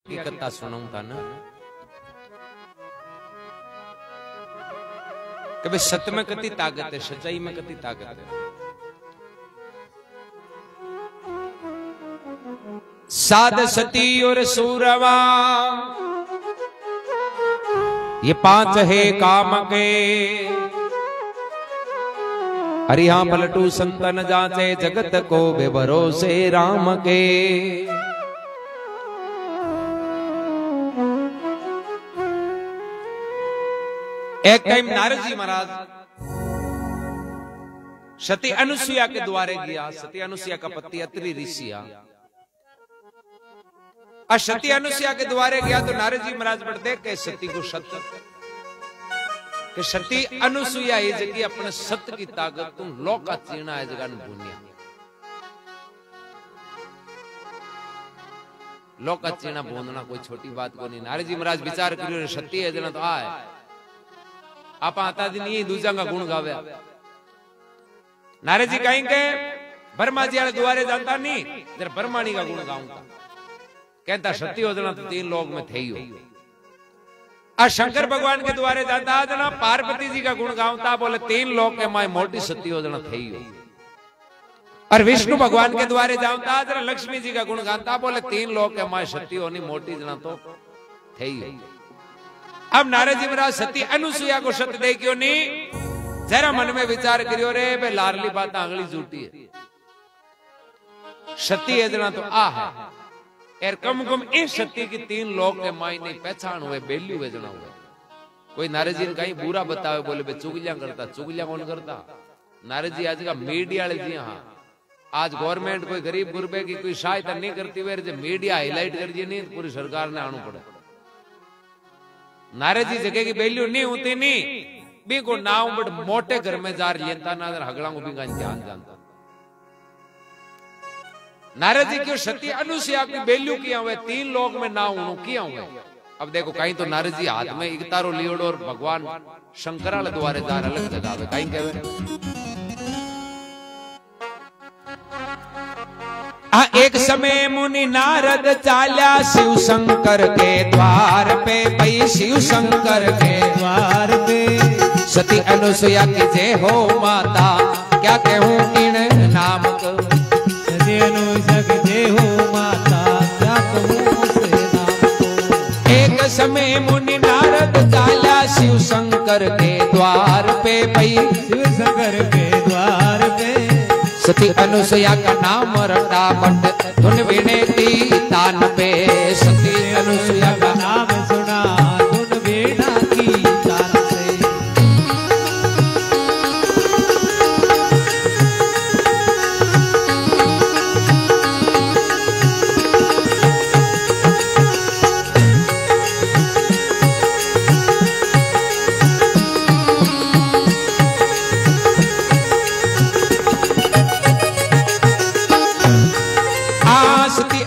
की कथा सुनाऊं था ना कि भाई सत्य में कितनी ताकत है, सच्चाई में कितनी ताकत है। साध सती और सूरवा ये पांच है काम के, हरिया पलटू संतन जाचे जगत को बेभरोसे राम के। एक टाइम नारद जी महाराज सती अनुसुईया के द्वारे गया। सती अनुसुईया का पति अत्रि ऋषिया, सती अनुसुईया के द्वारे गया तो नारद जी महाराज पर देख के सती को सत्य कि सती अनुसुईया ये जगह अपने सत्य की ताकत तुम लोका चीना है जगह भूनिया लोका चीना बोंदना कोई छोटी बात को नहीं। नारद जी महाराज विचार करियो सत्य है जना तो आए आप आता दिन ये दूजा का गुण गावे। नारद जी कहेंगे ब्रह्मा जी द्वारे जानता नहीं जरा ब्रह्माणी का गुण गाऊंगा। कहता सत्य हो जना तो तीन लोग में थे ही हो। शंकर भगवान के द्वारे जानता जना पार्वती जी का गुण गाऊंगा, बोले तीन लोग के माए मोटी सत्य हो जना थे ही हो। और विष्णु भगवान के द्वारे जानता जरा लक्ष्मी जी का गुण गाता, बोले तीन लोग के माए सत्य होनी मोटी जना तो थे ही हो। अब नारद जी महाराज सती अनुसुईया को सत्य दे क्यों नहीं, जरा मन में विचार करियो रे बे लारली बात आंगली झूठी है। सती है जना तो आ है एर कम कम इस सत्य की तीन लोग के माई नहीं पहचान हुए बेल्यू वे जना हुए। कोई नारद जी ने कहीं बुरा बतावे बोले बे चुगलियां करता, चुगलियां कौन करता? नारद जी आज का मीडिया वाले जी। हाँ आज गवर्नमेंट कोई गरीब गुरबे की कोई सहायता नहीं करती वे मीडिया हाईलाइट कर दी नहीं पूरी सरकार ने आना पड़े। नारद जी जगह की वैल्यू नहीं होती नहीं भी को नाव बट मोटे घर में जार लेता ना हगड़ा को भी ध्यान जानता। नारद जी क्यों सती अनुसुईया की वैल्यू किया हुए तीन लोग में नाव किया हुए। अब देखो कहीं तो नारद जी हाथ में इकतारो लियोड़ो और भगवान शंकराल द्वारे जार अलग जगह पे कहीं कहे। एक समय मुनि नारद चाल्या शिव शंकर के द्वार पे, भाई शिव शंकर के द्वार पे। सती अनुसुईया की जय हो माता, क्या कहूँ इन नाम को। सती अनुसुईया की जय हो माता, क्या कहूँ उस नाम को। एक समय मुनि नारद चाल्या शिव शंकर के द्वार पे, भाई शिव शंकर के द्वार पे। सती अनुसुईया का नाम रटा बट धुन वीणे तान पे। सती अनुसुईया का नाम सुना धुन वीणा की तान पे।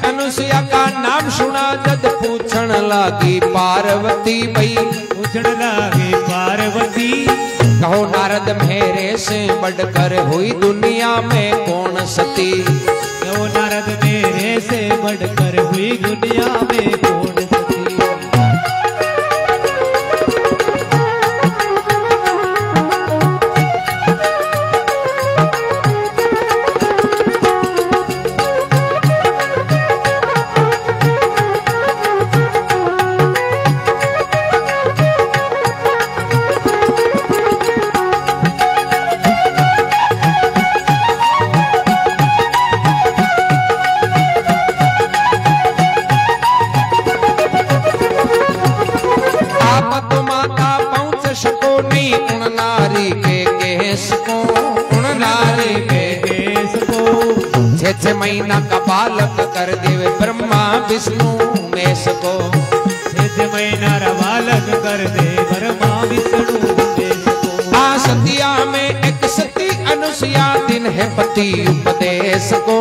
अनुसुईया का नाम सुना जद पूछण लागी पार्वती, भाई पूछण लागी पार्वती। कहो नारद मेरे से बढ़कर हुई दुनिया में कौन सती। कहो नारद मेरे से बढ़कर हुई दुनिया में कौन सती। छह महीना का बालक कर देवे ब्रह्मा विष्णु मेष को। छह महीना का बालक कर दे ब्रह्मा विष्णु मेष को। आ सतिया में एक सती अनुसुईया दिन है पति उपदेश को।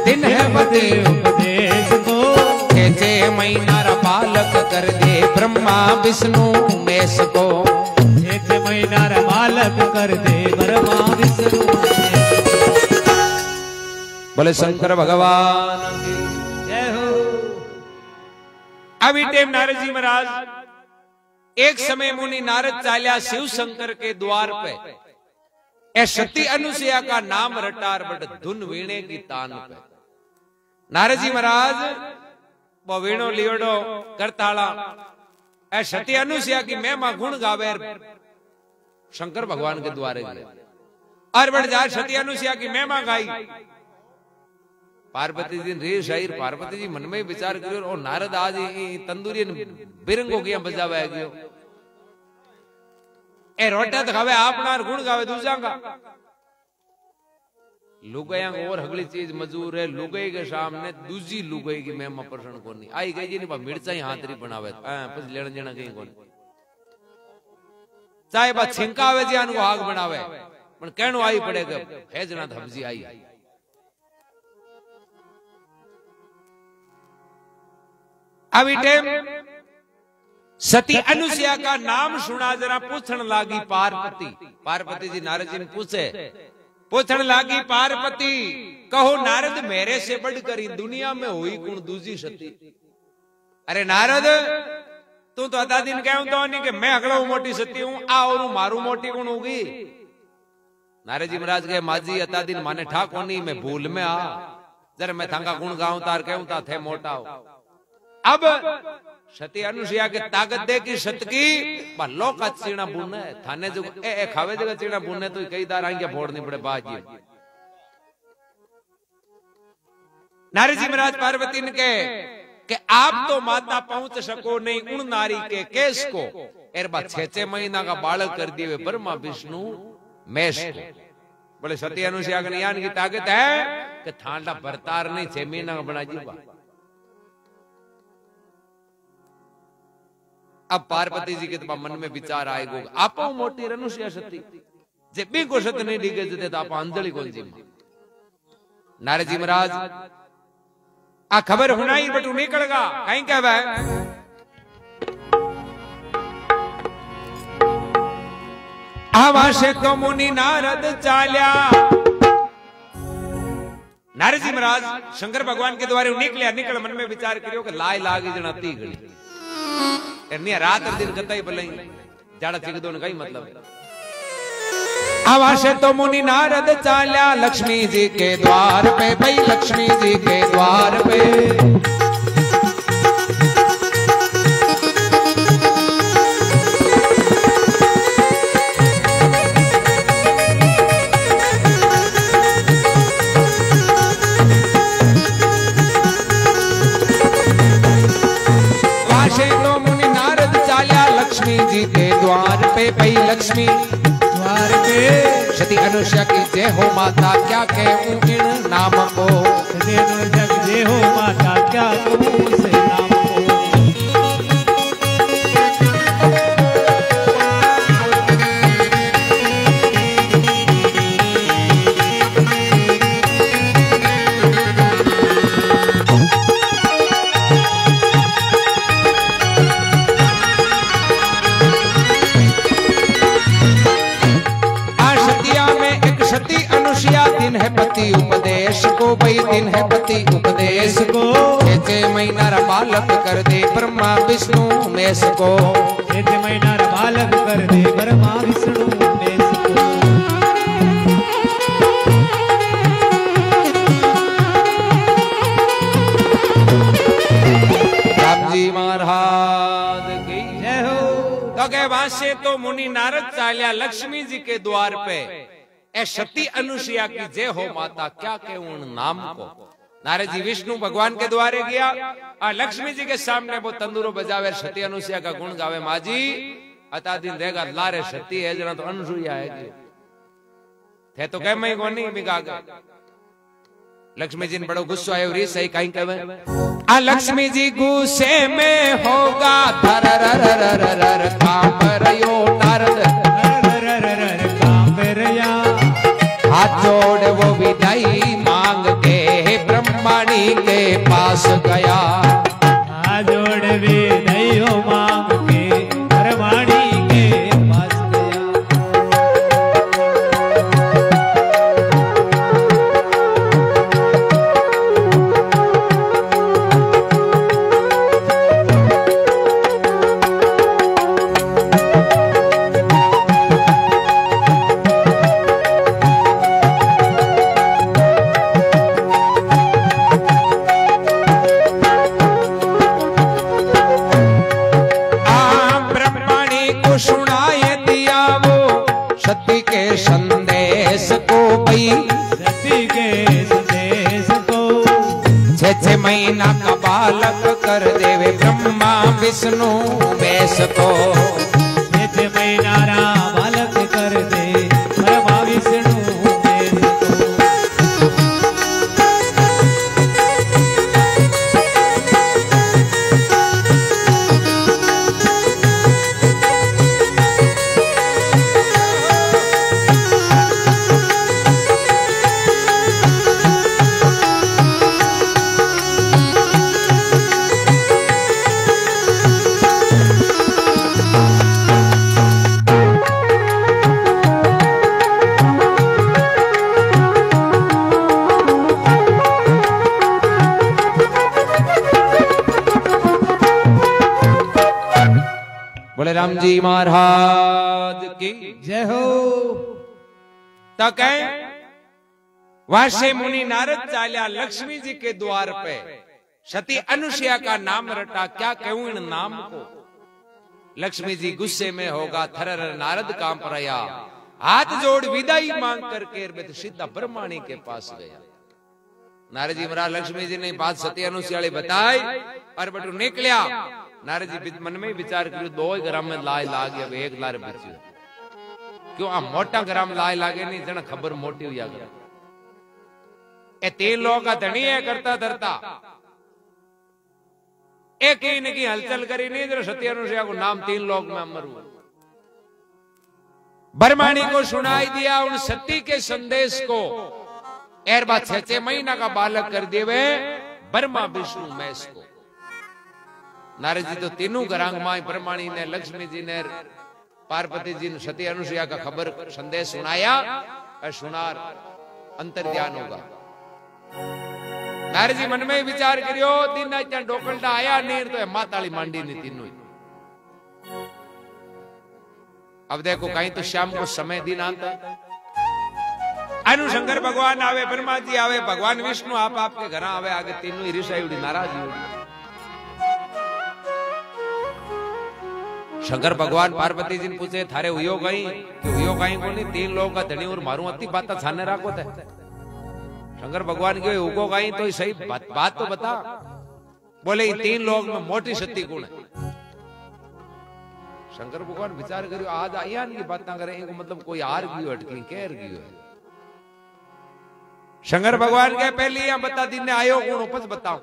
दिन है पति उपदेश को। छह महीना का बालक कर दे ब्रह्मा विष्णु मेष को। छह महीना का बालक कर दे ब्रह्मा विष्णु। बोले शंकर भगवान की जय हो। આવી ટેમ नारदजी महाराज एक समय मुनि नारद चाल्या शिव शंकर के द्वार पे ए सती अनुसुया का नाम रटार बट धुन वीणे की तान पे। नारदजी महाराज वो वीणो लियोडो करताला ए सती अनुसुया की महिमा गुण गावे शंकर भगवान के द्वारे गए और बट जा सती अनुसुया की महिमा गाई। पार्वती जी रे शायर पार्वती जी मन में विचार करो और नारद आज तंदूरी बिरंगो किया बजावे गयो ए रोटा तो खावे आपना गुण गावे दूसरा का लुगाया और अगली चीज मजूर है लुगाई के सामने दूसरी लुगाई की महिमा प्रसन्न कोनी आई गई जी ने मिर्चा ही हाथरी बनावे बस लेण देना कहीं कोनी चाहे बा छिंकावे जी आन को आग बनावे पण कहनो आई पड़ेगा हेजना धबजी आई। अभी टाइम सती अनुसुया का नाम सुना जरा पूछन लागी पार्वती। पार्वती जी नारद जी ने पूछन लागी पार्वती कहो नारद मेरे से बढ़कर दुनिया में हुई कौन दूसरी सती। अरे नारद तू तो अदा दिन कहूं तो नहीं कि मैं अगला मोटी सती हूं आ और मारू मोटी कौन होगी। नारद जी महाराज कहे माजी अता दिन माने ठा कोनी मैं भूल में आ जरा मैं थांगा गुण गाऊं तार कहूं ता थे मोटा हो। अब सती अनुसुया के ताकत दे की सत की लो का चीना बुने थाने जो ए खावे जगह चीना बुने तो कई दार आएंगे फोड़नी पड़े बाजी। नारद जी महाराज पार्वती ने कहे कि आप तो माता पहुंच सको नहीं उन नारी के केस को एर बाद 6 महीना का बालक कर दिए ब्रह्मा विष्णु मेष को। बोले सती अनुसुया के ज्ञान की ताकत है कि थांडा बरतार नहीं 6 महीना का बना जीवा। अब पार्वती जी के तो मन में विचार आएगा आप मोटी अनुसुया सती जे बी को सत नहीं डिगे जते तो आप अंजलि कौन जी। नारद जी महाराज आ खबर हुनाई बटू निकलगा कहीं कहवा आवा से तो मुनि नारद चाल्या। नारद जी महाराज शंकर भगवान के द्वारे निकल मन में विचार करियो कि लाय लागी जना ती घड़ी नहीं रात दिन कतई भले जाड़ा चिकदो ने कई मतलब है। आवासे तो मुनि नारद चाल्या लक्ष्मी जी के द्वार पे भाई लक्ष्मी जी के द्वार पे। लक्ष्मी जी के द्वार पे भाई लक्ष्मी द्वार पे सती अनुसुया की जय हो माता क्या कहूं इन नाम को जय हो माता क्या कहूं से नाम दिन है पति उपदेश को भाई दिन है पति उपदेश को 6 महीना बालक कर दे ब्रह्मा विष्णु मेष को 6 महीना बालक कर दे ब्रह्मा विष्णु मेष को। राम जी महाराज की जय हो। तो के वहां से तो मुनि नारद चाल्या लक्ष्मी जी के द्वार पे ए सती अनुसुया की जय हो माता क्या कहूं नाम को। नारद जी विष्णु भगवान के द्वारे गया और लक्ष्मी जी के सामने वो तंदूरो बजावे सती अनुसुया का गुण गावे। माजी अता दिन रहेगा लारे सती है जना तो अनुसुया है थे तो कह मैं कोनी बिगा गए। लक्ष्मी जी ने बड़ो गुस्सा आयो री सही कहीं कहवे आ लक्ष्मी जी गुस्से में होगा धर रर रर रर काम रयो नारद हाथ जोड़ वो विदाई मांग के ब्रह्मणी के पास गया। हाथ जोड़ विदाई मांग के ब्रह्मणी के पास गया। बालक कर देवे ब्रह्मा विष्णु महेश को। निज में नारा बालक कर दे ब्रह्मा विष्णु महेश को। बोले राम जी महाराज की जय हो। तक वासे मुनि नारद चाल्या लक्ष्मी जी के द्वार पे। सती अनुसुईया का नाम रटा, क्या कहूं इन नाम को। लक्ष्मी जी गुस्से में होगा, थरर नारद कांप रहा, हाथ जोड़ विदाई मांग करके सीधा ब्रह्माणी के पास गया। नारद जी महाराज लक्ष्मी जी ने बात सती अनुसुईया बताई और बटू निकलिया। नारद जी मन में विचार करो, 2 ग्राम में लाए लागे, अब 1 लार बच्यो क्यों आ मोटा ग्राम लाए लागे नहीं, जन खबर मोटी हुई गया। ए 3 लोग का धनी है करता धरता, एक ही ने की हलचल करी नहीं, जरा सती अनुसुईया को नाम 3 लोग में मरू। ब्रह्माणी को सुनाई दिया उन सती के संदेश को। एर बात 6 महीना का बालक कर देवे ब्रह्मा विष्णु महेश को। नारद जी तो तीनों घरांग माई ब्रह्माणी ने, लक्ष्मी जी ने, पार्वती जी ने सती अनुसुईया का खबर संदेश सुनाया और सुनार अंतर ध्यान होगा। नारद जी मन में विचार करियो, दिन इतना डोकलटा आया नहीं तो माताली मांडी नहीं तीनों। अब देखो कहीं तो शाम को समय दिन आता, अनुशंकर भगवान आवे, ब्रह्मा जी आवे, भगवान विष्णु आप आपके घर आवे, आगे तीनों ही ऋषि उड़ी नाराज हुई। शंकर भगवान पार्वती जी ने पूछे, थारे हुयो गई कि हुयो गई को नहीं, 3 लोगों का धनी और मारू अति बात छाने राखो थे। शंकर भगवान के उगो गई तो सही बात तो बता। बोले 3 लोग में मोटी सती कौन है। शंकर भगवान विचार करियो, आज आया की बात ना करे, इनको मतलब कोई हार गयो अटकी केर गयो है। शंकर भगवान के पहले यहां बता दिन ने आयो कौन उपज बताओ।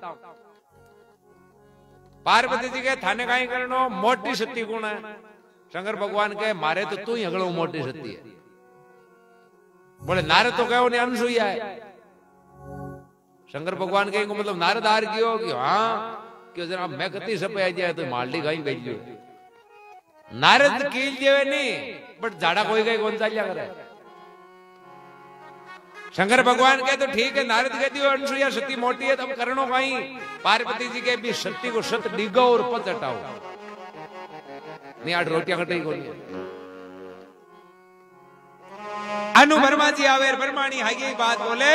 पार्वती जी के थाने काई करनो, मोटी सती कौन है। शंकर भगवान के मारे तो तू ही अगलो मोटी सती है। बोले नारद तो कहो ने अनुसुईया है। शंकर भगवान के मतलब नारद हार गयो कि हाँ कि जरा मैं कति सपे आ जाए तो मालडी गाई भेजियो। नारद कील जेवे नहीं बट झाड़ा कोई गई कौन चालिया करे। शंकर भगवान के तो ठीक है, नारद कह दियो अनुसुईया सती मोटी है, तब करनो कहीं। पार्वती जी के भी सती को सत डिगो और पद हटाओ नहीं, 8 रोटियां कटाई को नहीं। अनु ब्रह्मा जी आवे, ब्रह्माणी हाई बात बोले,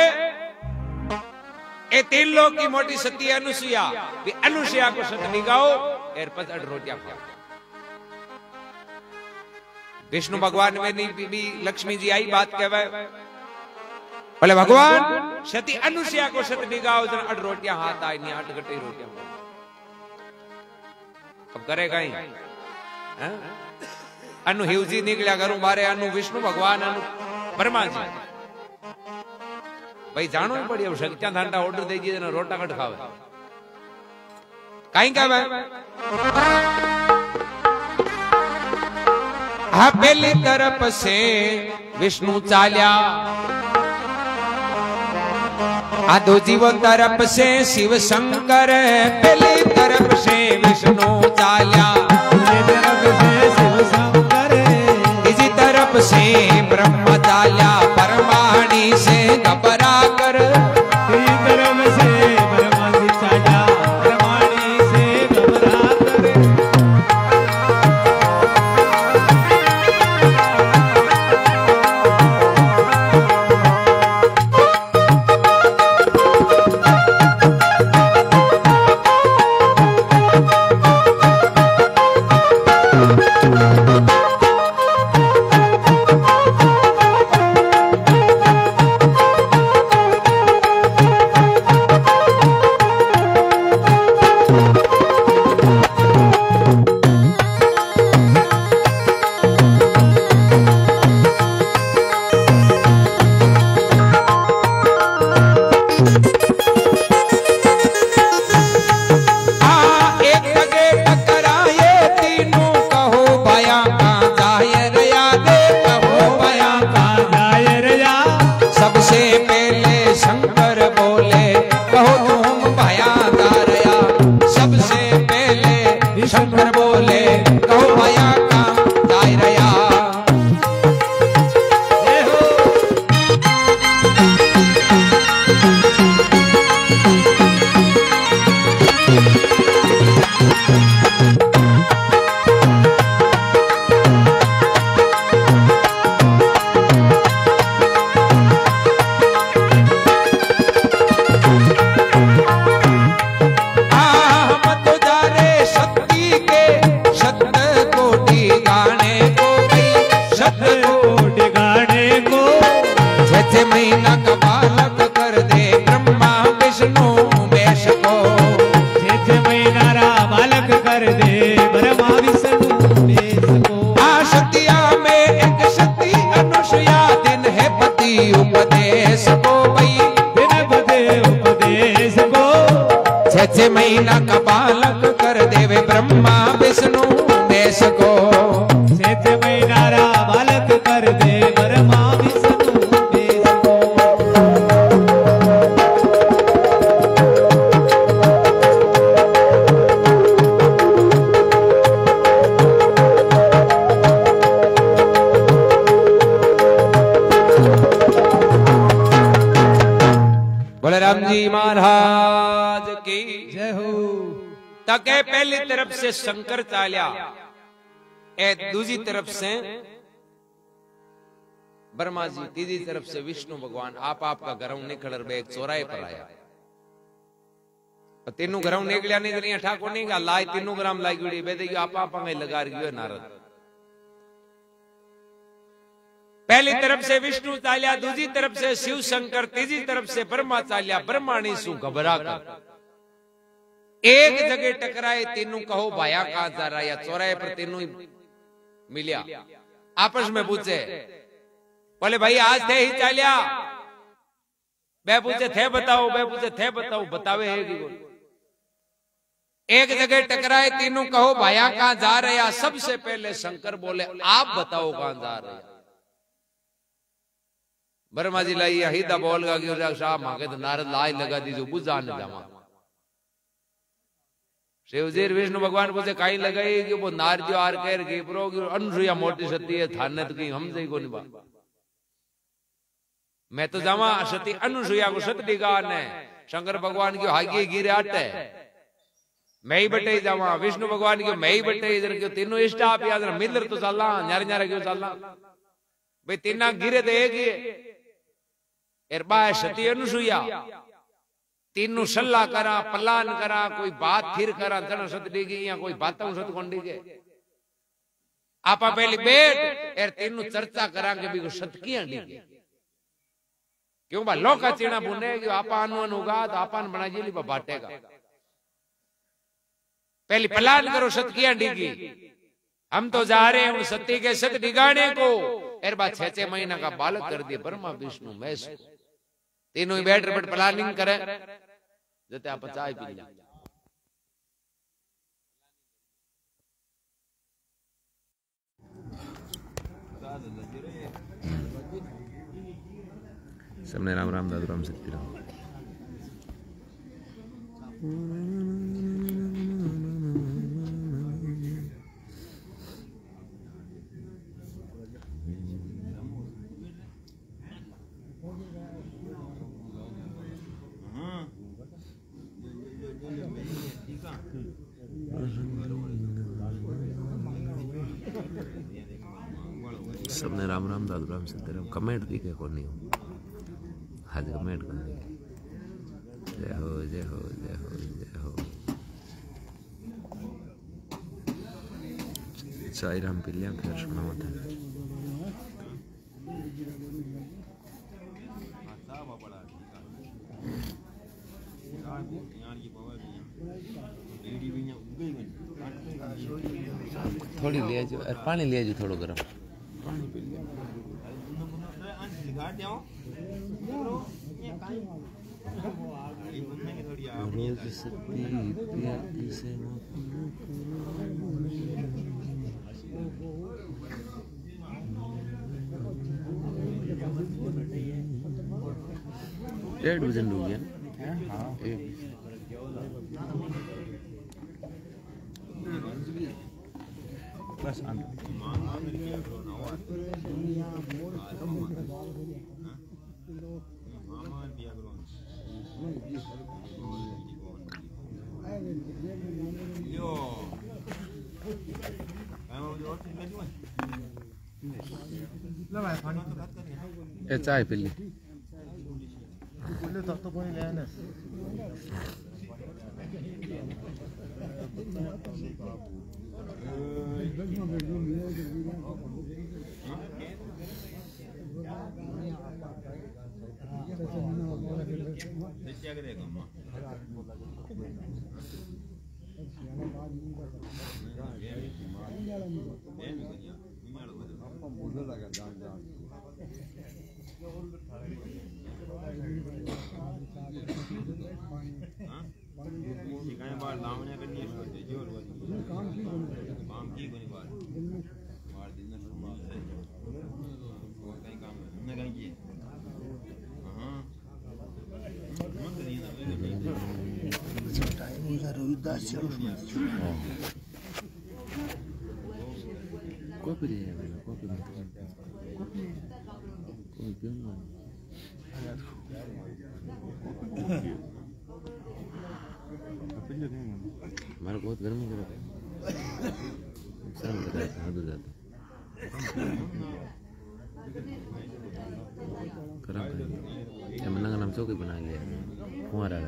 ए 3 लोग की मोटी सती अनुसुईया, अनुसुईया को सत डिगाओ एर पद 8 रोटियां खाओ। विष्णु भगवान में नहीं भी लक्ष्मी जी आई बात कहवे, बोले भगवान सती अनुसुईया को सत डिगाओ, जन 8 रोटियां हाथ आई नहीं, 8 कटी रोटियां। अब करेगा ही अनु हिव जी निकलिया करूं मारे, अनु विष्णु भगवान, अनु ब्रह्मा जी। भाई जानो ही पड़ी, अब शक्तियां धांडा ऑर्डर दे दिए रोटा कट खावे कहीं क्या हाँ। पहली तरफ से विष्णु चाल्या, आधो जीवो तरफ से शिव शंकर। पहली तरफ से विष्णु चाल्या, तीसरी तरफ से ब्रह्म चाल्या, ब्रह्माणी से घबरा कर। तीसरी तरफ से ब्रह्मा जी चाल्या, ब्रह्माणी से घबरा कर। शंकर बोले कहो भया काम जाय रया। महीना का बालक कर दे ब्रह्मा विष्णु महेश को। महीना रा बालक कर दे ब्रह्मा विष्णु महेश को। सतिया में एक सती अनुसुया दिन है पति उपदेश को भाई दिन पति उपदेश को। 6 महीना का बालक कर देवे ब्रह्मा विष्णु महेश को। 6 महीना रा बालक कर दे ब्रह्मा विष्णु। राम जी महाराज की जय हो। तके पहली तरफ से शंकर चाल्या ए दूसरी तरफ से ब्रह्मा जी, तीसरी तरफ से विष्णु भगवान। आपका घरों निकल बे चौराहे पर आया। तीनों घरों निकलिया नहीं करिया ठाकुर नहीं गा लाई 3 ग्राम लाई गुड़ी बेदे आप लगा रही नारद। पहली तरफ से विष्णु चाल्या, दूसरी तरफ से शिव शंकर, तीसरी तरफ से ब्रह्मा चाल्या। ब्रह्माणी सु घबरा कर एक जगह टकराए। तीनों कहो भाया कहां जा रहा या चौराहे पर तीनों मिलिया। आपस में पूछे बोले भाई आज थे ही चाल्या। बे पूछे थे बताओ, बे पूछे थे बताओ, बतावे है कि एक जगह टकराए। तीनों कहो भाया कहां जा रहे या। सबसे पहले शंकर बोले आप बताओ कहां जा रहे। ब्रह्मा जी लाई हिदा बोल गा शाह मांगे तो नारद लाई लगा दीजिए बुझाने जावा। शिवजी विष्णु भगवान पूछे कहीं लगाई कि वो नारदियो आर कह रही प्रो अनुसुईया मोटी सती है थाने तो कहीं हम सही को निभा। मैं तो जावा सती अनुसुईया को सत डिगान है। शंकर भगवान की हागी गिरे आटे मैं ही बटे जावा। विष्णु भगवान की मैं ही बटे इधर क्यों तीनों इष्ट आप याद मिलर तो चलना न्यारे न्यारे क्यों चलना भाई तीना गिरे तो एक ही सती अनुसुईया। तीनों सलाह करा प्लान करा कोई बात फिर करा जना सत डिगी या कोई बातों सत कौन डिगे। आपा पहली बैठ एर तीनों चर्चा करा के भी सत किया डिगे क्यों बा लोका चीना बुने कि आपा अनुगा तो आपा बना जेली बाटेगा। पहली प्लान करो सत किया डिगी। हम तो जा रहे हैं सती के सत डिगाने को। एर बाद 6 महीना का बालक कर दिए ब्रह्मा विष्णु महेश। तीनों ही बैठ प्लानिंग करें जते आप चाय पी लिया। सबने राम राम दादू राम सत्य राम। सबने राम राम दादू राम सत्य राम। कमेंट दिखे को नहीं हो आज कमेंट कर दे। जय हो जय हो जय हो जय हो। साई राम पिलिया फिर सुना मत थोड़ी ले जो पानी ले जो थोड़ा गरम पानी पी लिया। रोज सती प्यारी से 1 बजे डूब गया। बस अंत ए चाय पी ली बार लावण्या करनी है जोर काम की कोई बार दिन में और कहीं काम है कहीं की हां टाइम हो जा रोहिदास चलो कॉपी ले कॉपी क्यों हमारा बहुत गर्मी कर रहा है हद हो जाता करा मना का नाम चौकी बना लिया कुंवारा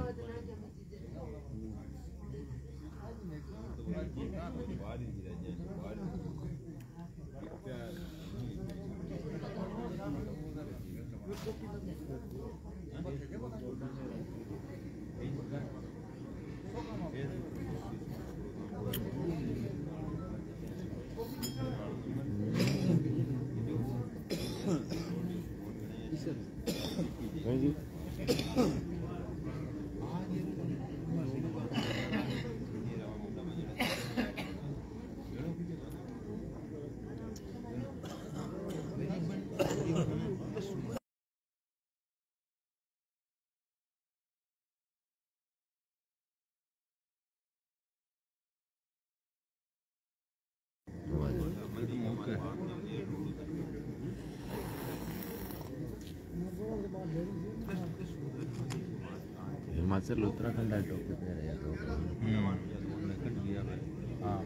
हिमाचल उत्तराखंड टॉपिक पे रहा तो हाँ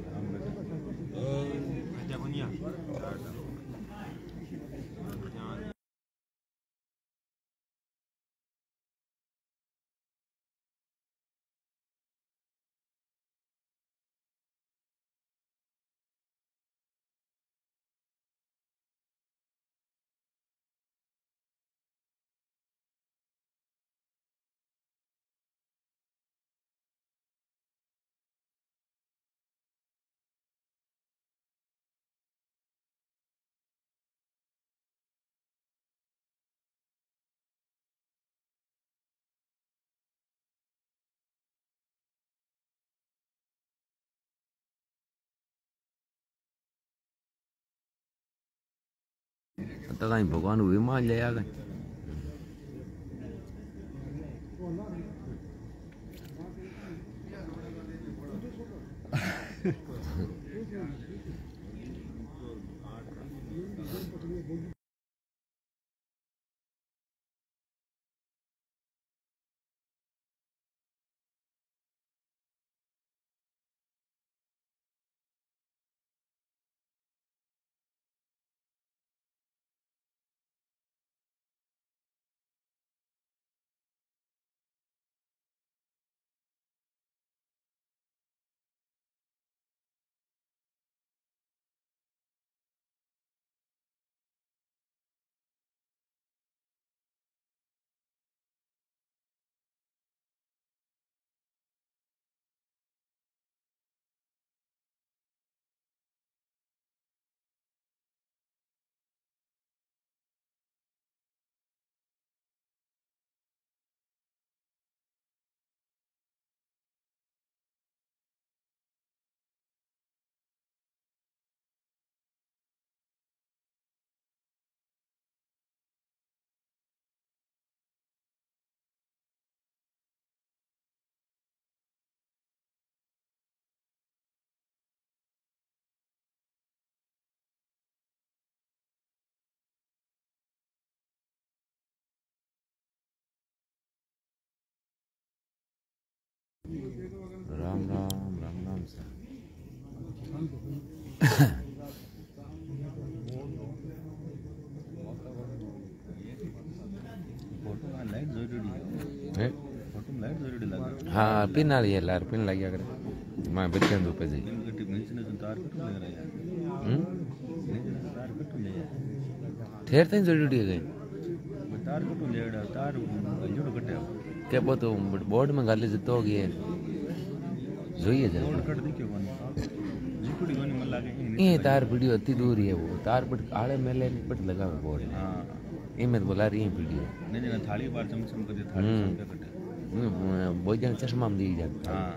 हम तो कहीं भगवान भी मान ले आ गए राम राम राम राम सा हाँ पिन आ रही है लार पिन लगी अगर मैं बच्चे पे जी ठेर तक जरूरी है तार कटो लेड़ा तार जोड़ कटे क्या वो तो बोर्ड में गाली जितो होगी है જોઈએ છે जोड़ कट दी क्यों बन जीकुड़ी गोनी मन लागे ये तार वीडियो अति दूर है वो तार पर आड़े मेले पट लगा हुआ बोर्ड हां ये मैं बोला रही है वीडियो नहीं जगह थाली बार चमचम कर दे थाली पे कटे बहुत जन चश्मा में दी जाता हां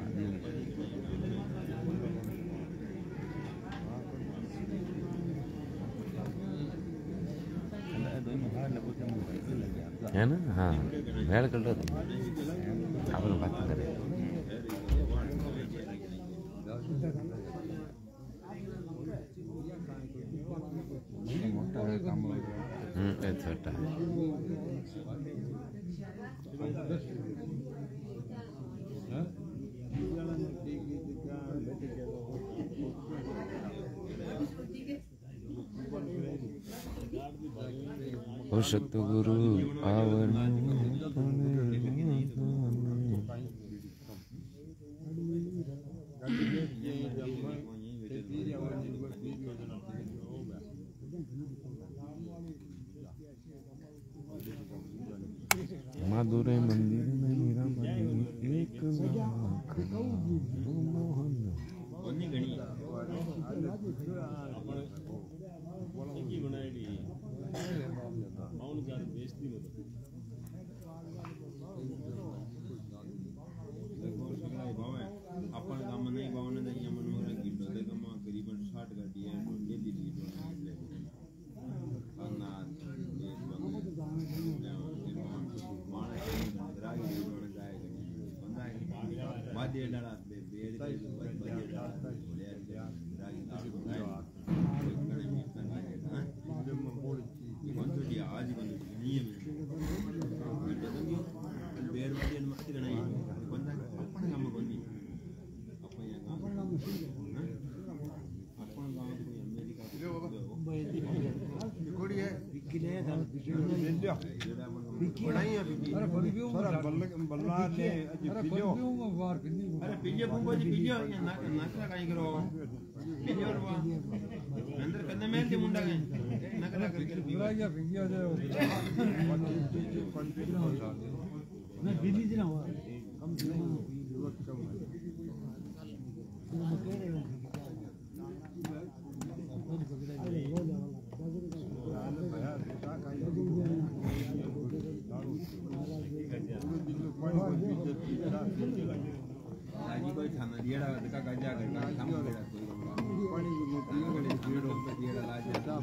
है ना हाँ भेड़ कर लो आप लोग बात करें छोटा ओ सतगुरु पावन माधुरे मंदिर में मेरा मंदिर एक अपन गाम नहीं बावन नहीं मन मोरा गिड्डो दे गमा करीबन 60 गाड़ी है डेली लीड अन्नात देश बंद रागी लीड जाए बंदा वादे डाला बे बेड़ के बजे रागी रागी आज बंद नियम बेड़ बजे मत गणाई बंदा अपन काम बंदी कोई खाना दिया का गजा करना काम करेगा कोई पानी को दिया लाज का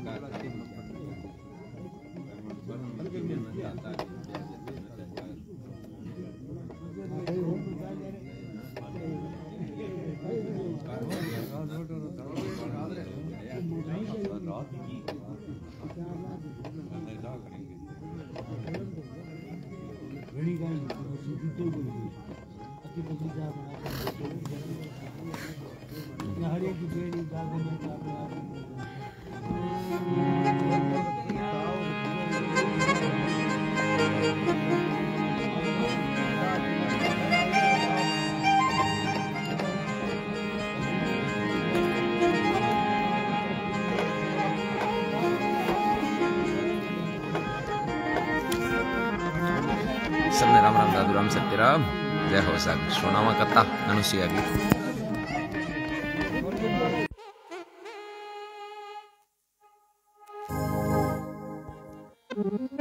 सबने राम राम दादू राम सत्यराम जय हो साग सोनामा कथा अनुसुईया की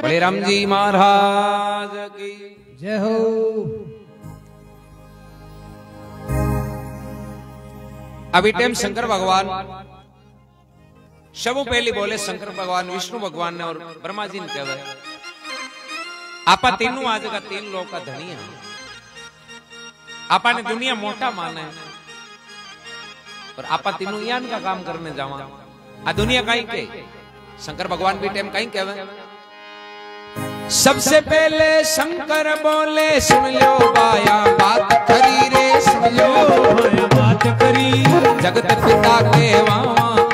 बलिराम जी महाराज की जय हो। अभी टाइम शंकर भगवान सबू पहली बोले शंकर भगवान विष्णु भगवान ने और ब्रह्मा जी ने कहे आपा तीनों आज का 3 लोग का धनी है आपा ने दुनिया मोटा माना है और आपा तीनों यान का काम करने जावा आ दुनिया कहीं के शंकर भगवान भी टाइम कहीं कहे सबसे पहले शंकर बोले सुन लो बाया बात खरी रे करी। जगत पिता कहवा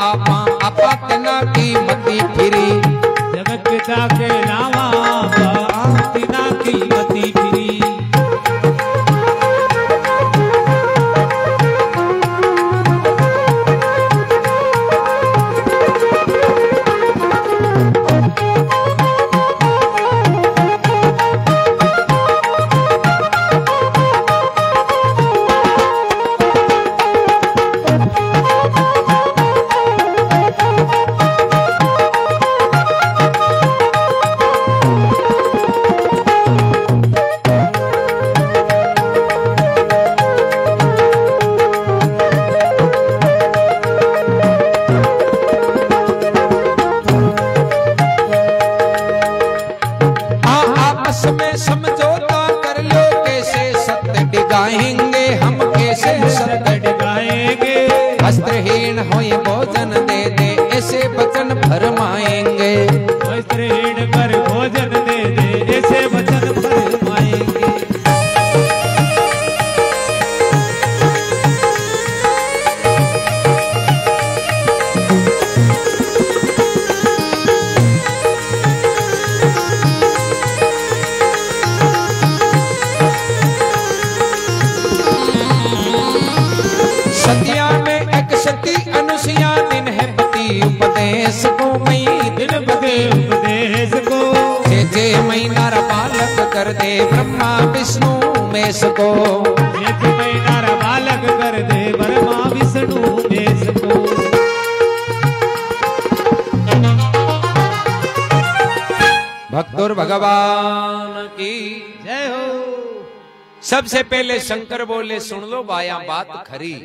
आपा आपा तना की मती फिरी। जगत पिता के नावा तिना की मती फिरी। हम कैसे सत्य गाएंगे। वस्त्रहीन होए भोजन दे दे ऐसे वचन फरमाएंगे। वस्त्रहीन पर भोजन दे दे ऐसे वचन फरमाएंगे। सतिया में एक सती अनुसुया दिन है पति उपदेश को मई दिन बदे उपदेश को। जे मई नारा बालक कर दे ब्रह्मा विष्णु मेष को। जे मई नारा बालक कर दे ब्रह्मा विष्णु मेष को। भक्तोर भगवान की जय हो। सबसे पहले शंकर बोले सुन लो बाया बात खरी।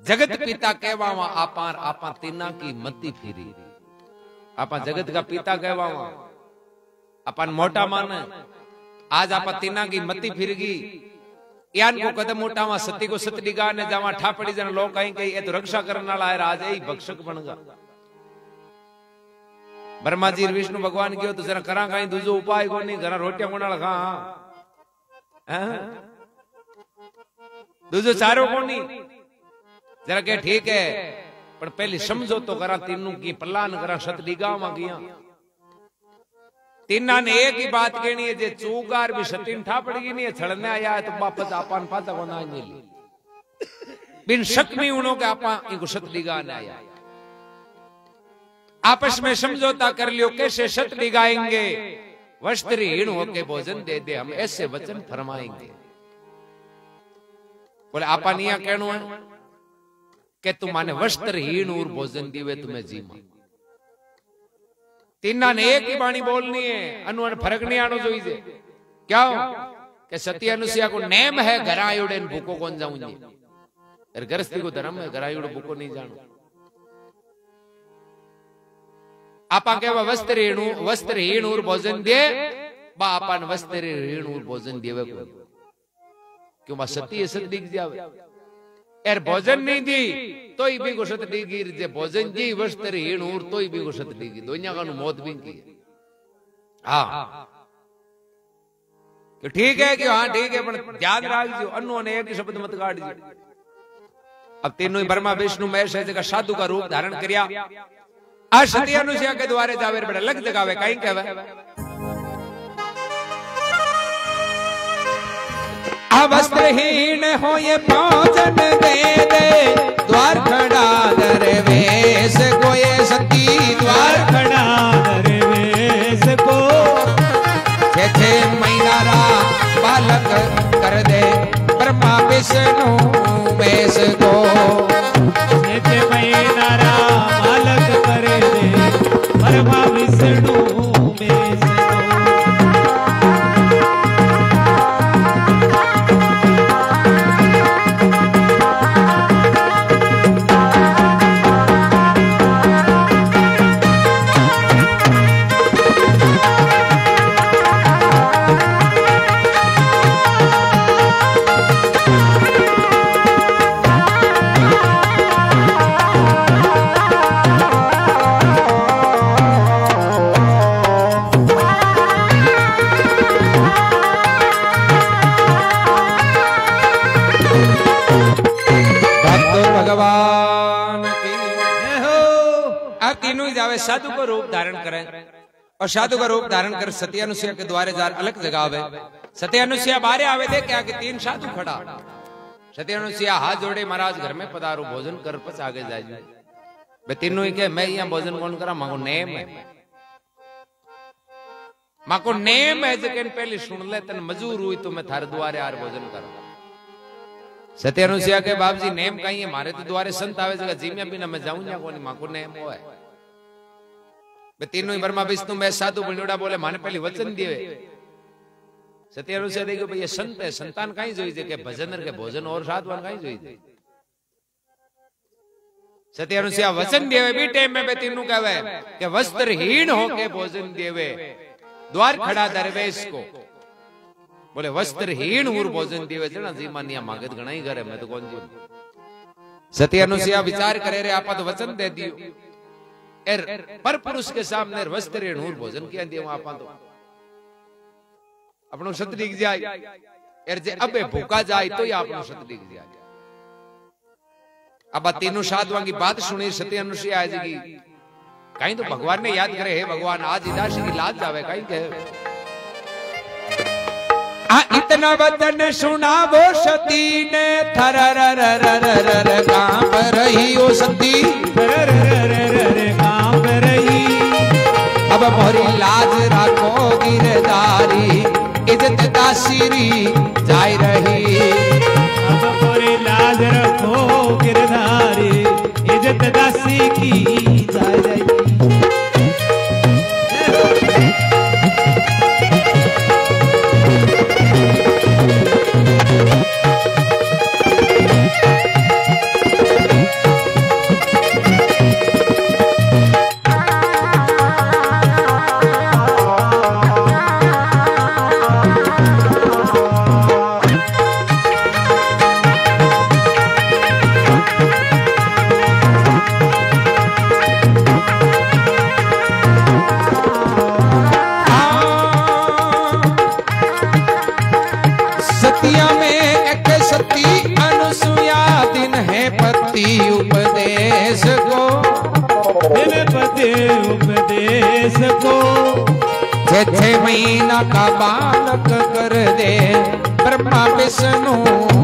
जगत पिता कहवावा आपार आपा तीना की मती फिरी। आपा जगत का पिता कहवावा अपन मोटा मान आज आपा तीना की मती फिर गई। यान को कदम मोटावा सती को सत डिगा ने जावा ठापड़ी जन लोग कहीं कहीं ये तो रक्षा करने वाला है राज ही भक्षक बन गया। ब्रह्मा जी विष्णु भगवान की तो जरा करा कहीं दूसरो उपाय को नहीं, जरा रोटियां कोना लगा दूसरो चारों को नहीं, जरा के ठीक है पर पहले समझो तो करा तीनों की प्लान करा सत डिगा गया। तीना ने एक ही बात कहनी है, जे चूगार भी सतीन ठापड़गी नहीं छड़ने आया है तो वापस आपान पाता को ना मिली बिन शक में उन्हों के आपा इनको सत डिगा ने आया। आपस में समझौता कर लियो कैसे सत डिगाएंगे। वस्त्रहीन होके भोजन दे दे हम ऐसे वचन फरमाएंगे। बोले आपा निया कहनो है कि तुम्हारे वस्त्रहीन और भोजन दिवे तुम्हें जीमा। तीना ने एक ही बाणी बोलनी है, अनुमान फर्क नहीं आनो जोईजे। क्या कि सती अनुसुया को नेम है घरायुड़े भूको कौन जाऊंगी। गृहस्थी को धर्म है घरायुड़े भूको नहीं जानो। आपा कहवा वस्त्रहीन और भोजन दे बा आपन वस्त्रहीन और भोजन देवे को क्यों बा सती सत दिख जावे। यार भोजन नहीं दी तो ही भी गुसत डीगी, जे भोजन जी वस्त्रहीन और तो ही भी गुसत डीगी। दुनिया का मौत भी की। हाँ ठीक है कि हाँ ठीक है पर ध्यान रख जो अन्नो ने एक शब्द मत काट जी। अब तीनों ही ब्रह्मा विष्णु महेश है जगह साधु का रूप धारण करिया। आज सती अनुसुया के द्वारे जावे बड़ा लग जगावे कहीं कहवे वस्त्रहीन हो ये भोजन दे दे द्वार खड़ा दरवेश को। ये सती द्वार खड़ा दरवेश को। छे महीना बालक कर दे ब्रह्मा विष्णु मेष को। छे महीना बालक कर दे ब्रह्मा विष्णु मेष को। अब तीनों ही जावे साधु को रूप धारण करें और साधु का रूप धारण कर सत्यानुसुया के द्वारे जार अलग जगह आवे। सत्यानुसुया बारे आवे दे क्या कि तीन साधु खड़ा। सत्यानुसुया हाथ जोड़े महाराज घर में पधारो भोजन कर पछ आगे जाए। वे तीनों ही के मैं यहाँ भोजन कौन करा मांगो नेम है माको नेम है जगन पहले सुन ले तन मजूर हुई तो मैं थारे द्वारे आर भोजन करूं। सत्यानुसुया के बाप जी नेम कहीं है मारे तो द्वारे संत आवे जगह जीमिया भी ना मैं जाऊं या कोनी माको नेम हो है। वे तीनों ही ब्रह्मा विष्णु में साधु बनियोड़ा बोले माने पहले वचन दिए। सत्यानुसुया देखो भाई ये संत है संतान कहीं जोई जे के भजन के भोजन और साधवान कहीं जोई जे। सत्यानुसुया वचन देवे भी टाइम में वे तीनों कहवे कि वस्त्रहीन होके भोजन देवे द्वार खड़ा दरवेश को बोले वस्त्रहीन हुर भोजन देवे जना जी मानिया मांगत घना ही करे मैं तो कौन जी। सत्यानुसुया विचार करे रे आपा तो वचन दे दियो एर पर पुरुष के सामने वस्त्रहीन हुर भोजन किया दियो आपा तो अपनो सत दिख जाए एर जे अबे भूखा जाए तो या अपनो सत दिख जाए। अब तीनों साधुओं की बात सुनी सत्यानुसुया जी की कहीं तो भगवान ने याद करे हे भगवान आज इदासी की लाज जावे कहीं कहे इतना वचन सुना वो सती ने थररररररर कांप रही ओ सती कांप रही। अब मोरी लाज राखो गिरधारी इज्जत दासीरी जाय रही। अब मोरी लाज रखो गिरधारी इज्जत दासी की जाय रही। उपदेश को छह महीना का बालक कर दे ब्रह्मा विष्णु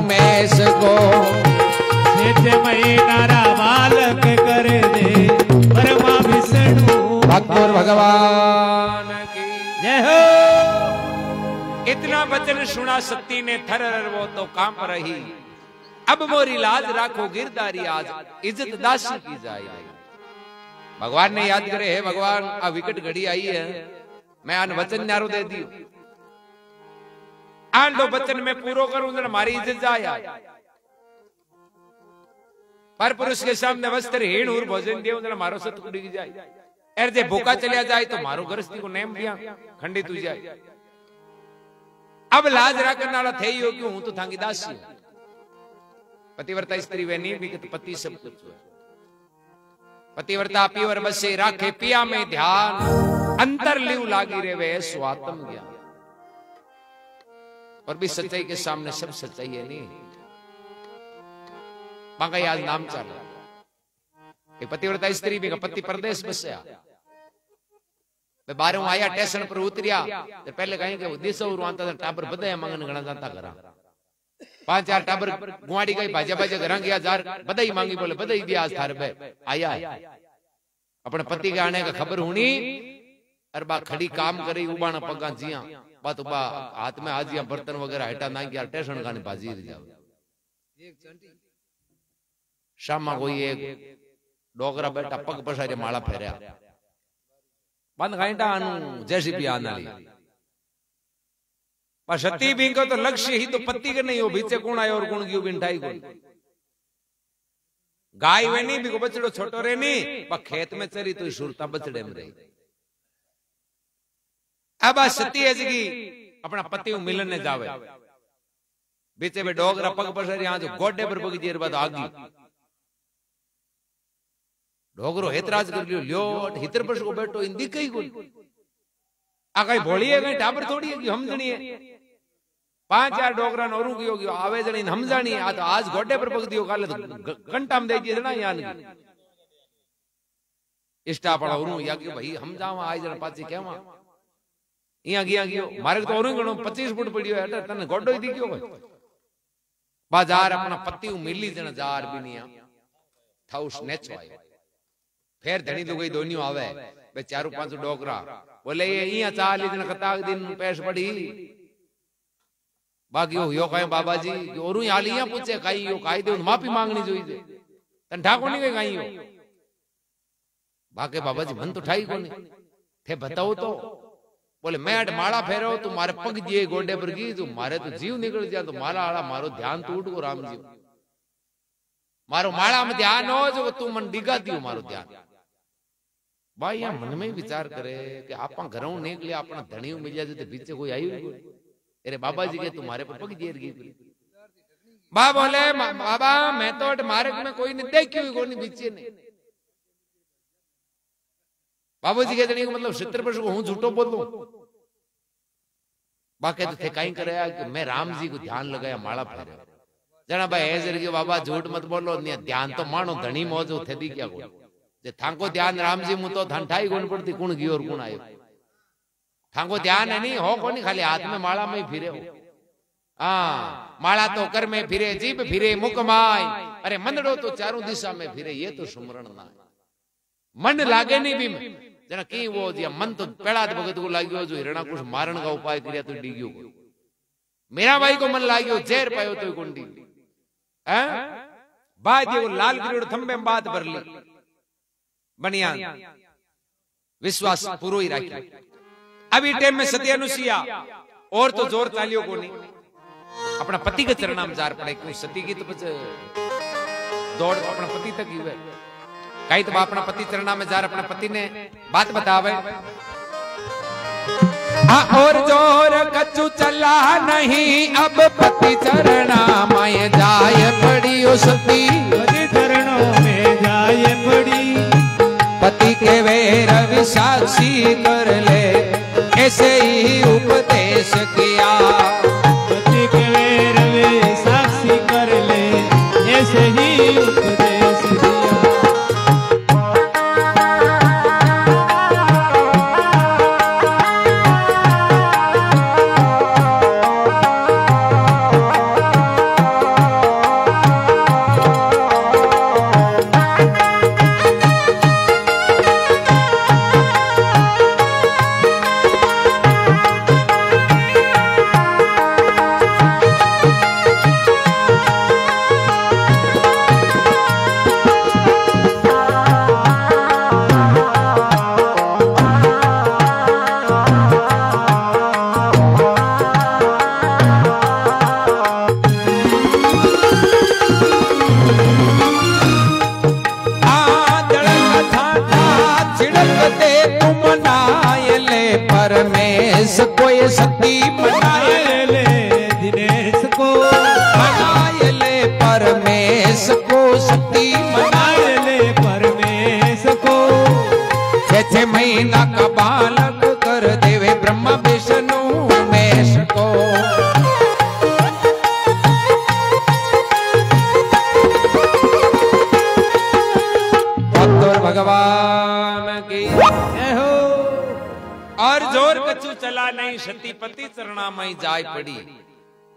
महेश को। छह महीना का बालक कर दे ब्रह्मा विष्णु भगवान भगवान की जय हो। इतना वचन सुना सती ने थरर वो तो कांप रही। अब मोरी लाज राखो गिरधारी आज इज्जत दासी की जाए। भगवान ने याद करे हे भगवान आ विकट घड़ी आई है मैं आन वचन न्यारो दे दियो आन दो वचन में पूरो करूं जरा हमारी इज्जत जाए। पर पुरुष के सामने वस्त्रहीन और भोजन दियो जरा मारो सत कुड़ी जाए। एर जे भूखा चलिया जाए तो मारो गृहस्थी को नेम दिया खंडित हो जाए। अब लाज राखने वाला थे ही हो क्यों हूं तो थांगी दासी पतिव्रता स्त्री वे नहीं भी पति सब कुछ पतिव्रता पीवर बसे राखे पिया में ध्यान अंतर लिव लागी रे वे स्वात्म ज्ञान। और भी सच्चाई के सामने सब सच्चाई है नहीं मांगा आज नाम चला पतिव्रता स्त्री भी पति परदेश बसया बाहरों आया स्टेशन पर उतरिया तो पहले कहीं के उद्देश्य टाबर बधाया मंगन गणा जाता करा 5-4 टाबर गुआड़ी गई भाजा भाजा घर गया जार बधाई मांगी बोले बधाई दिया आज थारे पे आया अपने पति के आने का खबर हुनी और बा खड़ी काम करी उबाना पगा जिया बात बा हाथ में हाजिया बर्तन वगैरह हटा ना गया स्टेशन का बाजी जाओ। शाम कोई एक डोगरा बेटा पग पसारे माला फेरया बंद घंटा जैसी भी आना ली पर सती भी को तो लक्ष्य ही तो पति के नहीं हो बीचे कौन आयो और कौन की बिंठाई को गाय वे नहीं भी को बचड़ो छोटो रे नहीं पर खेत में चली तो सुरता बचड़े में रही। अब सती है जी अपना पति मिलने जावे बीचे में डोगरा पग पसर यहाँ जो गोडे पर पगी देर बाद आगी डोगरो हेतराज कर लियो हितर पर को बैठो इन दिख ही कोई आ कहीं भोली है कहीं टाबर थोड़ी है कि हम जनी है 5-4 डोगरा नौरू की होगी आवे जनी हम जानी है तो आज गोडे पर पग दियो काले तो घंटा में दे दिए ना यान स्टाफ वाला और या कि भाई हम जावा आई जण पाछी केवा इया गयो मारे तो और गणो 25 फुट पड़ियो है तने गोडो ही दिखियो भाई बाजार अपना पत्ती मिली जण जार भी नहीं थाउ स्नेच आयो फिर धनी तो गई दोनियो आवे बे चारू पांच डोकरा बोले ये इया चाली जण कताक दिन पेश पड़ी बाकी यो कहे बाबा जी और आलिया पूछे काई यो काई दे माफी मांगनी जोईजे तन ठाको नहीं काई यो बाके बाबा जी मन तो ठाई कोनी थे बताओ तो बोले मैं अट माला फेरो तू मारे पग दिए गोडे पर की तू मारे तो जीव निकल जा तो मारा आला मारो ध्यान तो उठ को राम जी मारो माला में ध्यान हो जो तू मन डिगा दियो मारो ध्यान भाई यहाँ मन में विचार करे कि आपा घरों निकले अपना धनी मिल जाए तो पीछे कोई आई अरे बाबा जी के तुम्हारे पर पग दिए बा बोले बाबा मैं तो अट मार्ग में कोई नहीं देखी हुई कोई पीछे नहीं बाबू जी कहते नहीं मतलब 70% को हूं झूठो बोलूं बाकी तो थे कहीं करे कि मैं राम जी को ध्यान लगाया माला फेरे जना भाई ऐसे के बाबा झूठ मत बोलो नहीं ध्यान तो मानो धनी मौजो थे दी क्या को जे थांको ध्यान राम जी मु तो धंठाई कोन पड़ती कौन गयो और कौन आयो थांको ध्यान है नहीं हो कोनी खाली हाथ में माला में ही फिरे हो हाँ माला तो कर में फिरे जीभ फिरे मुख माय अरे मंदड़ो तो चारों दिशा में फिरे ये तो सुमरण ना मन लागे नहीं भी जना की वो जी मन तो पेड़ा भगत को लाग्यो जो हिरणा कुछ मारण का उपाय किया तो डिग्यो मेरा भाई को मन लाग्यो जहर पायो तो कौन डी हैं बाद ये लाल गिरोड़ थंबे में बात भर ली बनिया विश्वास पूरो ही राखी अभी टाइम में सती अनुसुईया और तो जोर चालियो को नहीं अपना पति के चरणा में जार पड़े क्यों सती की तो बस दौड़ अपना पति तक ही हुए कई तो अपना पति चरणा में जार अपना पति ने बात बतावे और जोर कछु चला नहीं अब पति चरणा में जाए पड़ी ओ सती पति चरणों में जाए पड़ी पति के वेर विसाक्षी कर ले ऐसे ही उपदेश किया पति के वेर विसाक्षी कर ले ऐसे ही उपदेश दिया कोई सती मनाए ले दिनेश को मनाए ले परमेश को सती मनाए ले परमेश को 6 महीना का बालक कर देवे ब्रह्मा विष्णु महेश को भक्तों भगवान की जय हो और जोर कछु चला नहीं सती पति चरणा में जाय पड़ी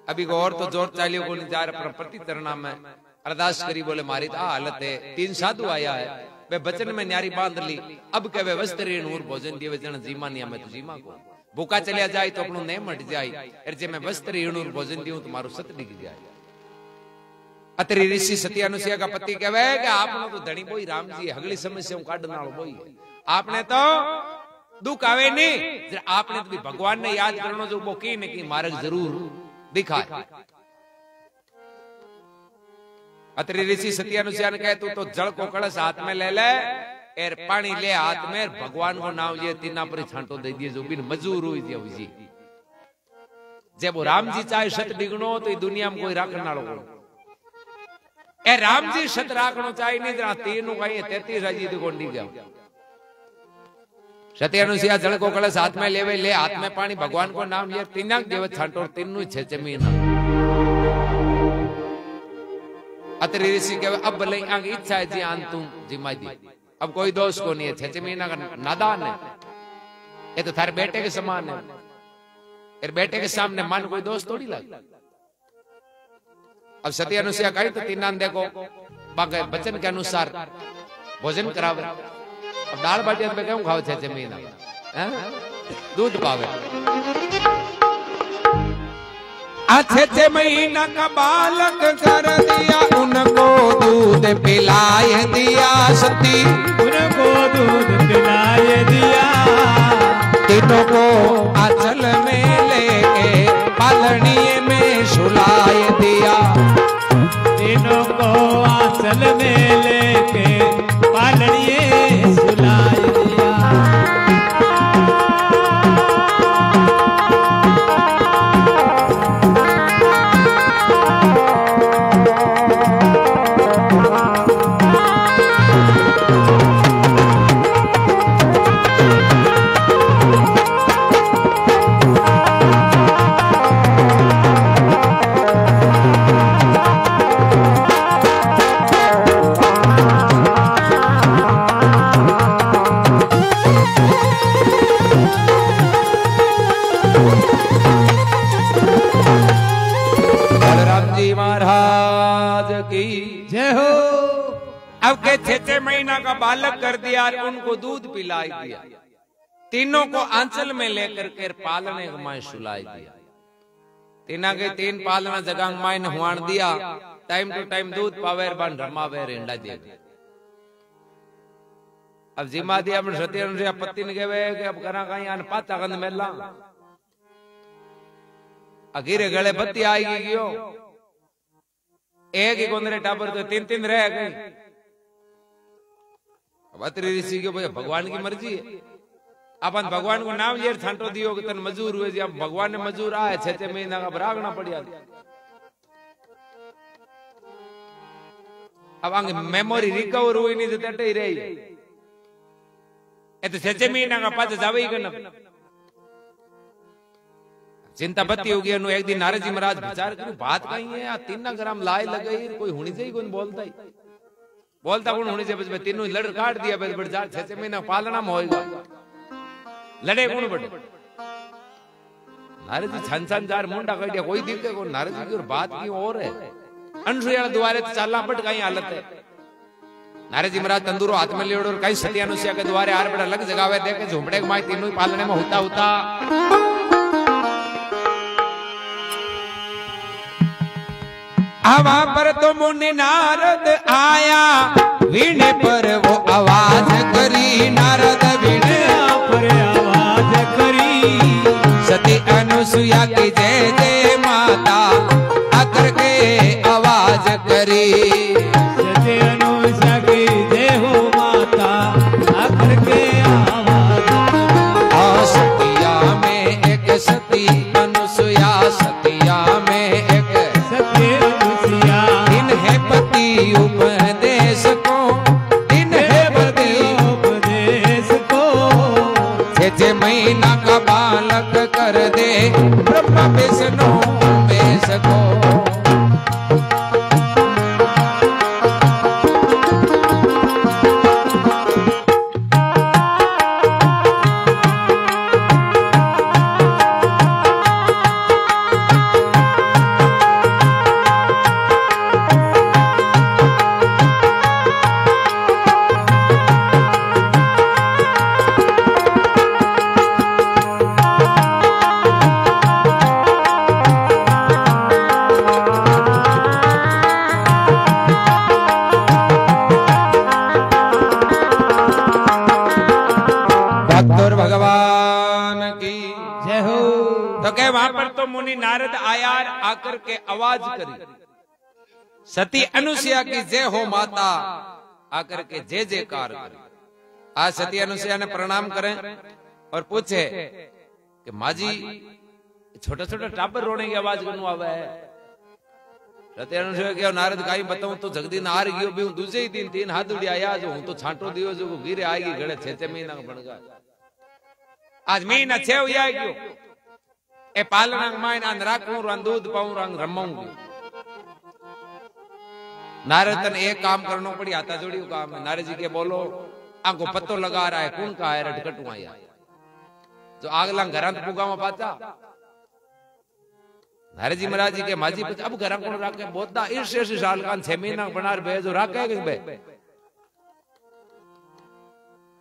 अभी और तो जोर चालियो को नहीं जा रहा पति चरणा में अरदास करी बोले मारी तो हालत है 3 साधु आया है वे बचन में न्यारी बांध ली अब कहे वस्त्र नूर भोजन दिए जन जीमा निया में तो जीमा को भूखा चलिया जाए तो अपनो नेम हट जाए अरे जे मैं वस्त्र नूर भोजन दियो तुम्हारो सत डिग जाए अतरी ऋषि सती अनुसुईया का पति कहे कि आपने तो धनी बोई राम जी हगली समस्या काटना बोई आपने तो दुख आवे नहीं आपने तो भी भगवान ने याद करना जो वो की ने की मार्ग जरूर दिखाए अतरी ऋषि सती अनुसुईया ने कहे तू तो जल को कलश हाथ में ले ले एर पानी ले हाथ में भगवान को नाम लिए तीना पर छांटो दे दिए जो बिन मजूर हुई दिया जी जब वो राम जी चाहे सत डिगनो तो दुनिया में कोई राखण नालो ए राम जी सत राखनो चाहे नहीं जरा 3 कहीं 33 जी को डी गया सती अनुसुईया जल को कलश हाथ में लेवे ले हाथ में पानी भगवान को नाम लिए तीना देव छांटो 6 महीना अतरी ऋषि कहे अब भले आगे इच्छा है जी आन तू जिम्मा दी अब कोई दोस्त को नहीं है, 6 महीना का नादान है, ये तो थारे बेटे के समान है। फिर बेटे के सामने मन कोई दोस्त थोड़ी लगे। अब सती अनुसुईया कही तो तीनान देखो बाकी बचन के अनुसार भोजन करावे। अब दाल बाटी में क्यों खाओ 6 महीना, दूध पावे। 6 महीना का बालक कर दिया, उनको दूध पिलाए दिया सती, उनको दूध पिलाए दिया। तीनों को आंचल में लेके पालनीए में सुलाए दिया, तीनों को आंचल में लेके पालनीए सुलाए दिया। अब के 6 महीना का बालक कर दिया और उनको दूध पिलाई दिया, तीनों को आंचल में लेकर के पालने को माए सुलाई दिया। तीना के 3 पालना जगह माए ने हुआन दिया, टाइम टू टाइम दूध पावेर बन रमावे रेंडा दे। अब जिम्मा दिया अपन सती अनुसुईया पति ने कहवे कि अब करा कहीं आन पाता गंद मेला अगीरे गले बत्ती आएगी क्यों, एक ही गोंदरे टाबर तो 3 रह गई। अत्री ऋषि के भाई भगवान की मर्जी है, अपन भगवान को नाम ये छांटो दियो कि तन मजूर हुए जी, अब भगवान ने मजूर आए 6 महीना का भरागना पड़िया। अब आगे मेमोरी रिकवर हुई नहीं तो तटे ही रही, ये तो 6 महीना का पाच जावे ही करना। चिंता बत्ती होगी। एक दिन नारद जी महाराज विचार करूं बात कहीं है, 3 ग्राम लाए लगे कोई होनी चाहिए, कोई बोलता ही बोलता कौन होनी चाहिए। बस तीनों लड़ काट दिया, बड़ 6 महीना पालना में होएगा, लड़े कौन बड़े। नारद जी छन जार मुंडा कर दिया, कोई दिखे को नारद जी की बात की और है। अनुसुईया द्वारे चालना पट कहीं हालत है। नारद जी महाराज तंदूरो हाथ में लेड़ो और कहीं सती अनुसुईया के द्वारे आर बड़ा लग जगावे देखे झोंपड़े के माई तीनों पालने में होता होता। वहां पर तो मुनि नारद आया, वीणे पर वो आवाज करी, नारद वीणे पर आवाज करी। सती अनुसुईया की जय जय माता आकर के आवाज करी। सती अनुसुईया की जय हो माता आकर के आवाज करी। सतिया में एक सती अनुसुईया, सतिया में एक सती अनुसुईया। दिन है पति उपदेश को, दिन है पति उपदेश को। 6 महीना का बालक कर दे ब्रह्मा विष्णु महेश को। भगवान की जय हो। तो कहे वहां पर तो मुनि नारद आया आकर के आवाज करी, सती अनुसुईया की जय हो माता आकर के जय जयकार करी। आज सती अनुसुईया ने प्रणाम करें और पूछे कि माँ जी छोटा छोटा टापर रोने की आवाज कनु आवे है। सती अनुसुईया के नारद काई बताऊं तो जगदी नार गयो भी दूसरे ही दिन 3 हाथ उड़ी आया जो हूं तो छांटो दियो जो गिरे आएगी गड़े 6 महीना का बन गया। आज महीना 6 हो जाएगी ए पालना माइन आन राखूं रंग दूध पाऊं रंग रमाऊंगी। नारद ने एक काम करना पड़ी, आता जोड़ी काम है। नारद जी के बोलो आंको पत्तो लगा रहा है कौन का है रटकटू आया जो आगला घरात पुगा में पाचा नारद जी महाराज जी के माजी पे अब घरा कौन राखे बोधा इस साल का 6 महीना बनार भेजो राखे के बे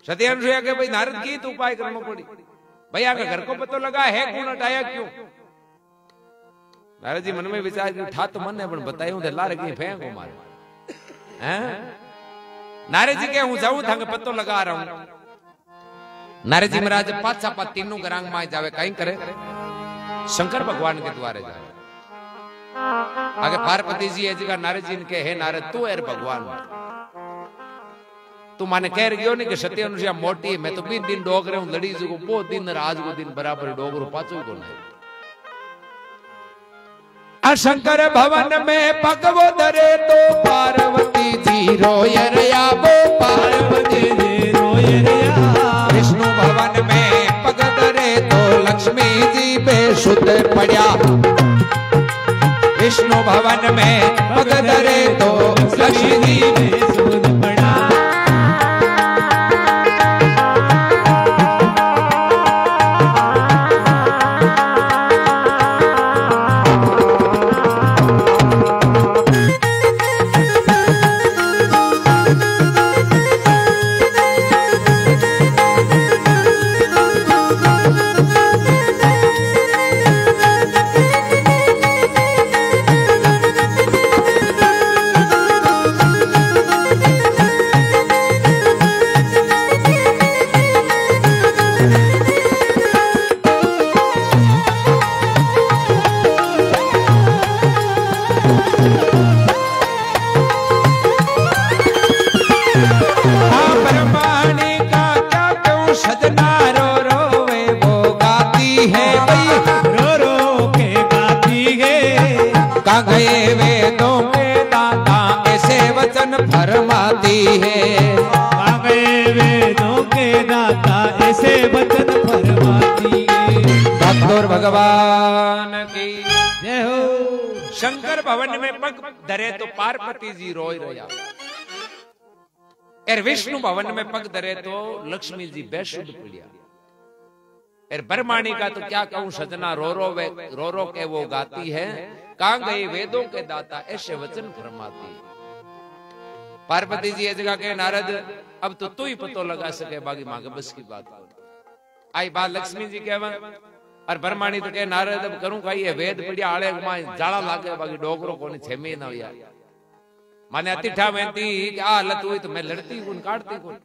सत्यानुसुया के भाई नारद की तो उपाय करना पड़ी भैया का घर को पतो लगा है कौन हटाया क्यों नारद जी मन में विचार कि था तो मन है पण बतायूं ते लार की फेंको मारे हैं नारद जी के हूं जाऊं थांगे पतो लगा रहा हूं नारद जी महाराज पाछा पा तीनों गरांग में जावे कहीं करे शंकर भगवान के द्वारे जावे आगे पार्वती जी है जगह नारद जी ने के हे नारद तू है भगवान तू माने कह रही हो नहीं कि सत्य अनुसुया मोटी है मैं तो 20 दिन डोगरे हूं लड़ी जो वो दिन राज को दिन बराबर डोगरो पाचो को नहीं शंकर भवन में पगवो धरे तो पार्वती जी रोय रया वो पार्वती जी रोय रया विष्णु भवन में पग धरे तो लक्ष्मी जी बेसुध पड़ा विष्णु भवन में पग धरे तो लक्ष्मी जी बेसुध पड़ा गए वेदों के दाता ऐसे वचन फरमाती है गए वेदों के दाता ऐसे वचन फरमाती है भक्तोर भगवान की जय हो शंकर भवन में पग धरे तो पार्वती जी रोय रोया एर विष्णु भवन में पग धरे तो लक्ष्मी जी बेसुध पड़िया एर ब्रह्माणी का तो क्या कहूं सजना रो रो के वो गाती है कहां गए वेदों के दाता ऐसे वचन फरमाती पार्वती जी जगह के नारद अब तो तू ही पतो लगा सके बाकी मां के बस की बात आई बात लक्ष्मी जी के और ब्रह्माणी तो के नारद अब करूं का ये वेद पड़िया आले में जाला लागे बाकी डोकरो कोनी 6 महीना हुआ माने अतिठा वेंती आ हालत हुई तो मैं लड़ती कौन काटती कौन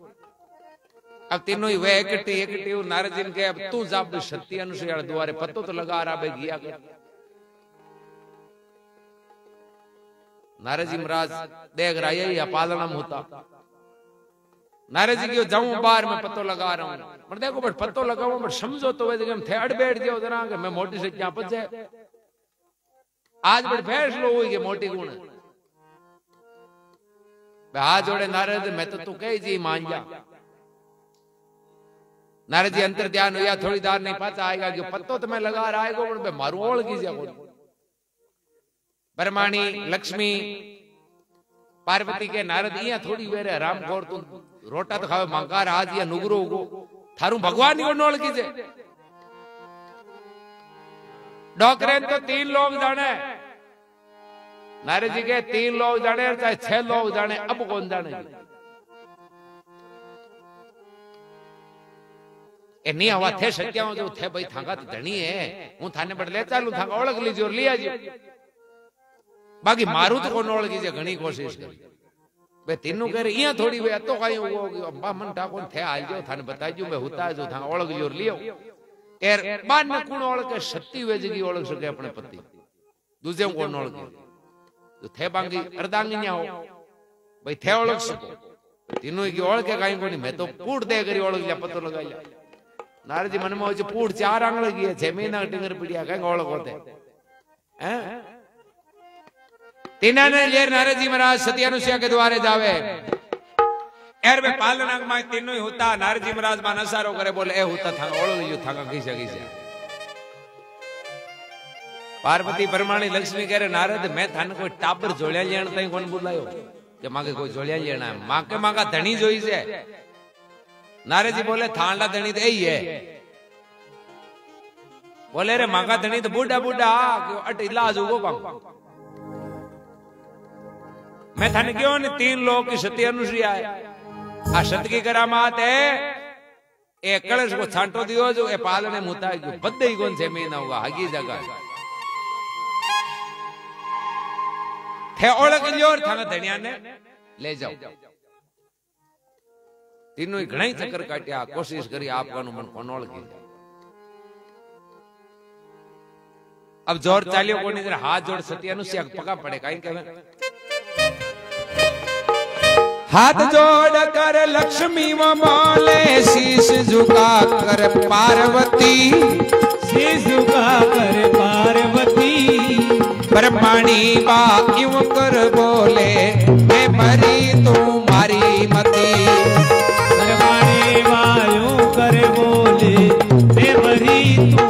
अब तीनों ही वे एकटी नारद जी ने के अब तू जाब सत्य अनुसुया द्वारे पतो तो लगा रहा बे गया कर नारद जी महाराज देख रहा है पालना में होता नारद जी क्यों जाऊं बाहर में पतो लगा रहा हूं पर देखो बट पतो लगाऊं बट समझो तो वे थे अड़ बैठ जाओ जरा कि मैं मोटी से क्या पच जाए आज बट फैसलो हुई कि मोटी गुण हाथ जोड़े नारद मैं तो तू कही जी मान जा नारद जी अंतर ध्यान हुआ थोड़ी देर नहीं पाता आएगा कि पत्तो तो मैं लगा रहा है मारू ओढ़ की जा ब्रह्माणी लक्ष्मी पार्वती के नारद यहाँ थोड़ी वेरे राम खोर तू रोटा तो खावे मांकार आज या नुगरो उगो थारू भगवान ही नोल कीजे डॉक्टर तो 3 लोग जाने नारद जी के 3 लोग जाने चाहे 6 लोग जाने अब कौन जाने ए नहीं हवा थे सत्या जो थे भाई थांगा तो धनी है हूं थाने पर ले चालू थांगा ओळख लीजो और लिया जो बाकी मारू तो कोन ओळखी जे घणी कोशिश करी बे तीनों कह रहे इया थोड़ी वे तो काई वो अब्बा मन ठाकुर थे आल जो थाने बताई जो मैं होता है जो थांगा ओळख जो और लियो एर बान न कोन ओळखे सत्ती वे जगी ओळख सके अपने पति दूजे कोन ओळखे जो थे बांगी अर्धांगिन्या हो भाई थे ओळख सको तीनों की ओळखे काई कोनी मैं तो पूड दे करी ओळख लिया पतो लगा लिया नारद जी मन में हो पूड 4 आंगळ गई 6 महीना टिंगर पड़िया कहीं ओळख होते हैं तीना ने ले नारद जी महाराज सत्य अनुसुया के द्वारे जावे एर में पालनांग में तीनों ही होता नारद जी महाराज मान असारो करे बोले ए होता था ओळो लियो था किसे पार्वती ब्रह्माणी लक्ष्मी कह रहे नारद मैं थाने कोई टाबर जोड़िया लेण तई कोन बुलायो के माके कोई जोड़िया लेना है माके माका धनी जोई से नारद जी बोले थांडा धनी तो यही है। बोले रे मांगा धनी तो बूढ़ा बूढ़ा अट इलाज होगो काम। मैं थाने क्यों ने 3 लोग की सती अनुसुईया है। आ सत की करामात है। ए कलश को छांटो दियो जो ए पालने मुता जो बद्दे ही कौन से महीना होगा हगी जगह थे ओळख लियोर थाने धनिया ने ले जाओ। तीनों घणा चक्कर काटिया कोशिश करी आपका मन कोन ओळखी। अब जोर चालियो कोनी जरा हाथ जोड़ सती अनुसुईया पका पड़े काई कहवे हाथ जोड़ कर लक्ष्मी वो बोले शीश झुका कर पार्वती शीश झुका कर पार्वती ब्रह्मणी बा यूं कर बोले मैं मरी तू मारी मती ब्रह्मणी बा यूं कर बोले मैं मरी तू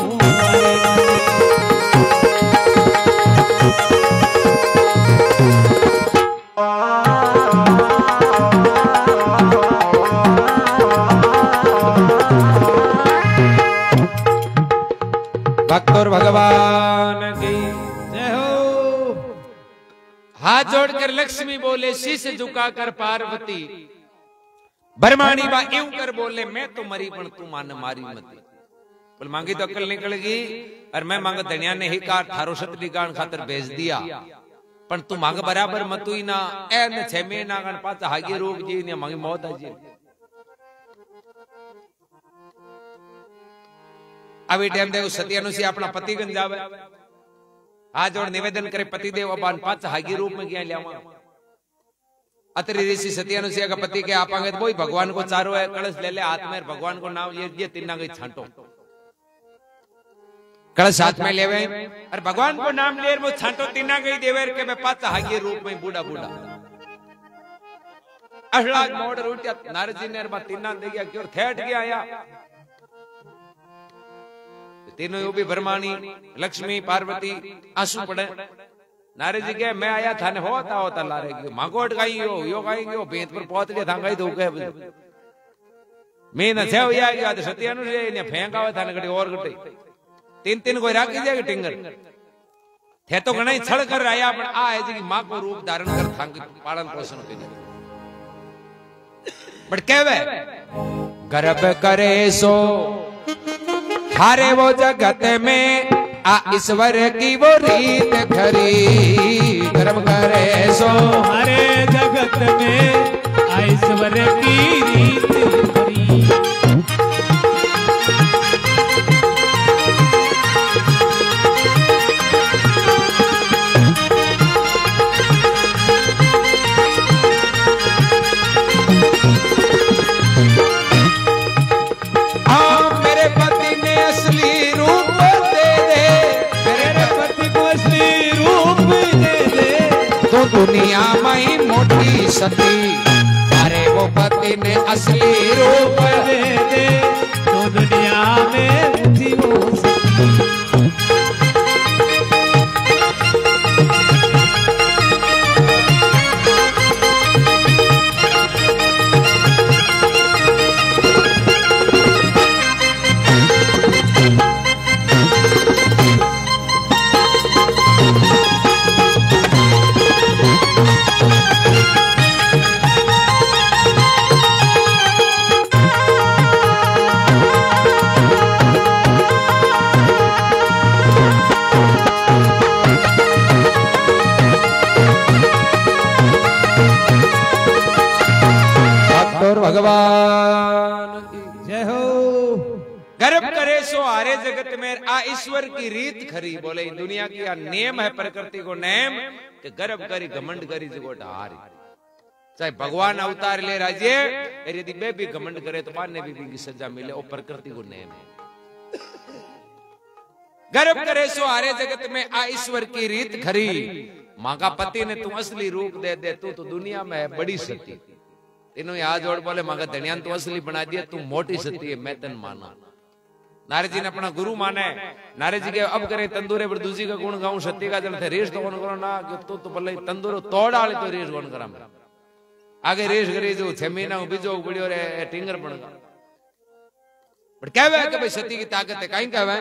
भक्तोर भगवान की जय हो। हाथ जोड़कर लक्ष्मी बोले शीश झुकाकर पार्वती ब्रह्मणी बा यूं कर बोले मैं तो मरी पण तू मान मारी मती। बोल मांगी तो अकल निकल गई और मैं मांग धनिया ने ही कार थारो सतली गान खातर भेज दिया पण तू मांग बराबर मतुई ना ए ने 6 महीना गान पाचा हागी रोग जी ने मांगी मौत आ जी। अभी टाइम देखो सती अनुसुईया अपना पति गन जावे हाथ जोड़ निवेदन करे पति देव अबान पाच हागी रूप में क्या लिया अतरी ऋषि सती अनुसुईया का पति के आपांगे तो वही भगवान को चारो है कलश ले ले हाथ में भगवान को नाम ये तीना गई छांटो कलश हाथ में लेवे और भगवान को नाम ले वो छांटो तीना गई देवेर के मैं पाच हागी रूप में बूढ़ा बूढ़ा अहलाज मोड़ रूटिया नारद जी ने तीना दे गया क्यों थेट गया आया तीनों भी ब्रह्मणी लक्ष्मी पार्वती आंसू पड़े। नारद जी के मैं आया था ने होता होता लारे गयो मांगोट गाई यो गाई गयो भेंत पर पहुंच लिया था गाई तो कहे मैं न सेव या गया तो सती अनुसुईया ने फेंक आवे था ने गड़ी और गटे 3 कोई राखी जाएगी टिंगर थे तो घणा छड़ कर आया पण आ है जी मां को रूप धारण कर थांग पालन पोषण के बट कहवे गर्भ करे सो हारे वो जगत में आ ईश्वर की वो रीत खरी गर्भ करे सो हरे जगत में आ ईश्वर की रीत खरी। दुनिया में मोटी सती अरे वो पति ने असली रूप दे दे तो दुनिया में ऊंची वो सती। भगवान की जय हो। गर्भ करे सो हारे जगत में आ ईश्वर की रीत खरी। बोले दुनिया की आ नेम है प्रकृति को नेम कि गर्भ करी घमंड करी जगोट हारी। चाहे भगवान अवतार ले राजे यदि बे भी घमंड करे तो मारने भी की सजा मिले वो प्रकृति को नेम है। गर्भ करे सो हारे जगत में आ ईश्वर की रीत खरी। माँ का पति ने तू असली रूप दे दे तू तो दुनिया में है बड़ी सती। तीनों यहाँ जोड़ बोले माँ का धनियान तू असली बना दिया तू मोटी सती है मैं तन माना। नारद जी ने अपना गुरु माने। नारद जी के अब करे तंदूरे पर दूसरी का गुण गाऊं सत्य का जल थे रेस तो कौन करो ना कि तो भले तंदूर तोड़ आले तो रेस कौन करा आगे रेस करी जो 6 महीना बीजो बड़ियो रे टिंगर बन पर कहवे कि भाई सती की ताकत है, कहीं कहवे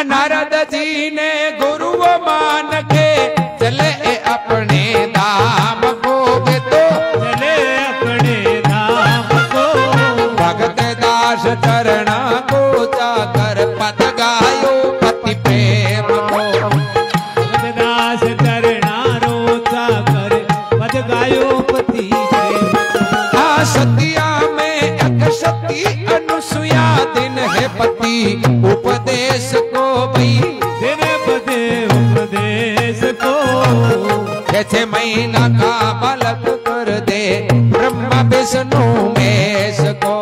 नारद जी ने गुरु मान के चले अपने धाम को, तो चले अपने धाम को, भगत दास चरणा को जाकर पद गायो पति प्रेम को, भगत दास चरणा रोचा कर पद गायो पति प्रेम को। सतिया में एक सती अनुसुया दिन है पति उपदेश को भाई, दिन पते उपदेश को, 6 महीना का बालक कर दे ब्रह्मा विष्णु महेश को,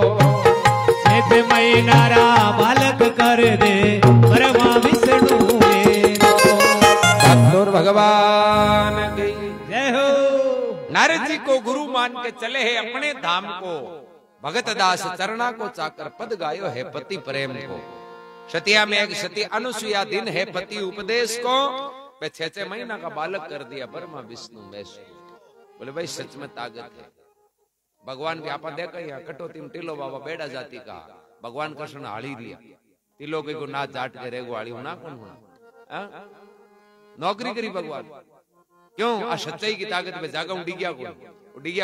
6 महीना रा बालक कर दे ब्रह्मा विष्णु महेश को। ठाकुर भगवान की जय हो। नारद जी को गुरु मान के चले है अपने धाम को, भगत दास चरणा को चाकर पद गायो है पति प्रेम को। सतिया में एक सती अनुसुया दिन है पति उपदेश को, 6 महीना का बालक कर दिया ब्रह्मा विष्णु महेश। बोले भाई सच में ताकत है। भगवान की आपा देखा यहाँ कटौती में टीलो बाबा बेड़ा जाति का भगवान कृष्ण हाड़ी दिया, टीलो के को ना जाट के रेगो हाड़ी ना कौन होना नौकरी करी भगवान। क्यों? आ सच्चाई की ताकत में जागा डिगिया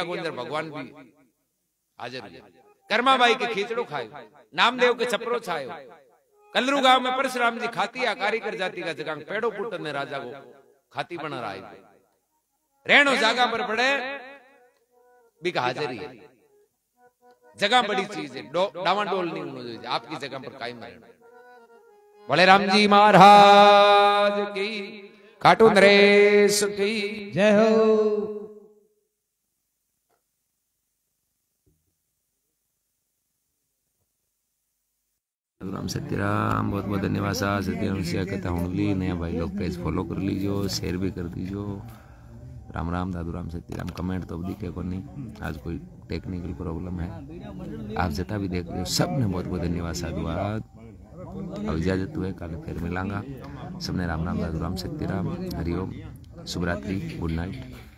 को अंदर भगवान भी हाजिर है। कर्माबाई के खींचड़ो खायो, नामदेव के छपरो छायो, कलरू गांव में परशुराम जी खाती या कारीगर जाति का जगह पेड़ो पुट ने राजा को खाती बना रहा है। रेणो जागा पर पड़े बिका हाजिरी है। जगह बड़ी चीज है, डावाडोल नहीं होनी चाहिए, आपकी जगह पर कायम रहना। बोले राम जी महाराज की, खाटू नरेश की जय हो। राम सत्यराम बहुत बहुत धन्यवाद साहब। सत्यराम सिया कथा हुणली नया भाई लोग पेज फॉलो कर लीजिए, शेयर भी कर दीजिए। राम राम दादू राम सत्यराम। कमेंट तो दिखे को नहीं, आज कोई टेक्निकल प्रॉब्लम है। आप जितना भी देख रहे हो सब ने बहुत बहुत धन्यवाद साधुवाद। अब इजाजत हुए, कल फिर मिलांगा। सबने राम राम दादू राम सत्यराम, हरिओम, शुभ रात्रि, गुड नाइट।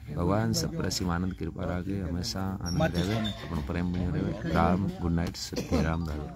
भगवान सब पर असीम आनंद कृपा राखे, हमेशा आनंद रहे, अपन प्रेम बने रहे। राम, गुड नाइट, सत्यराम दादू।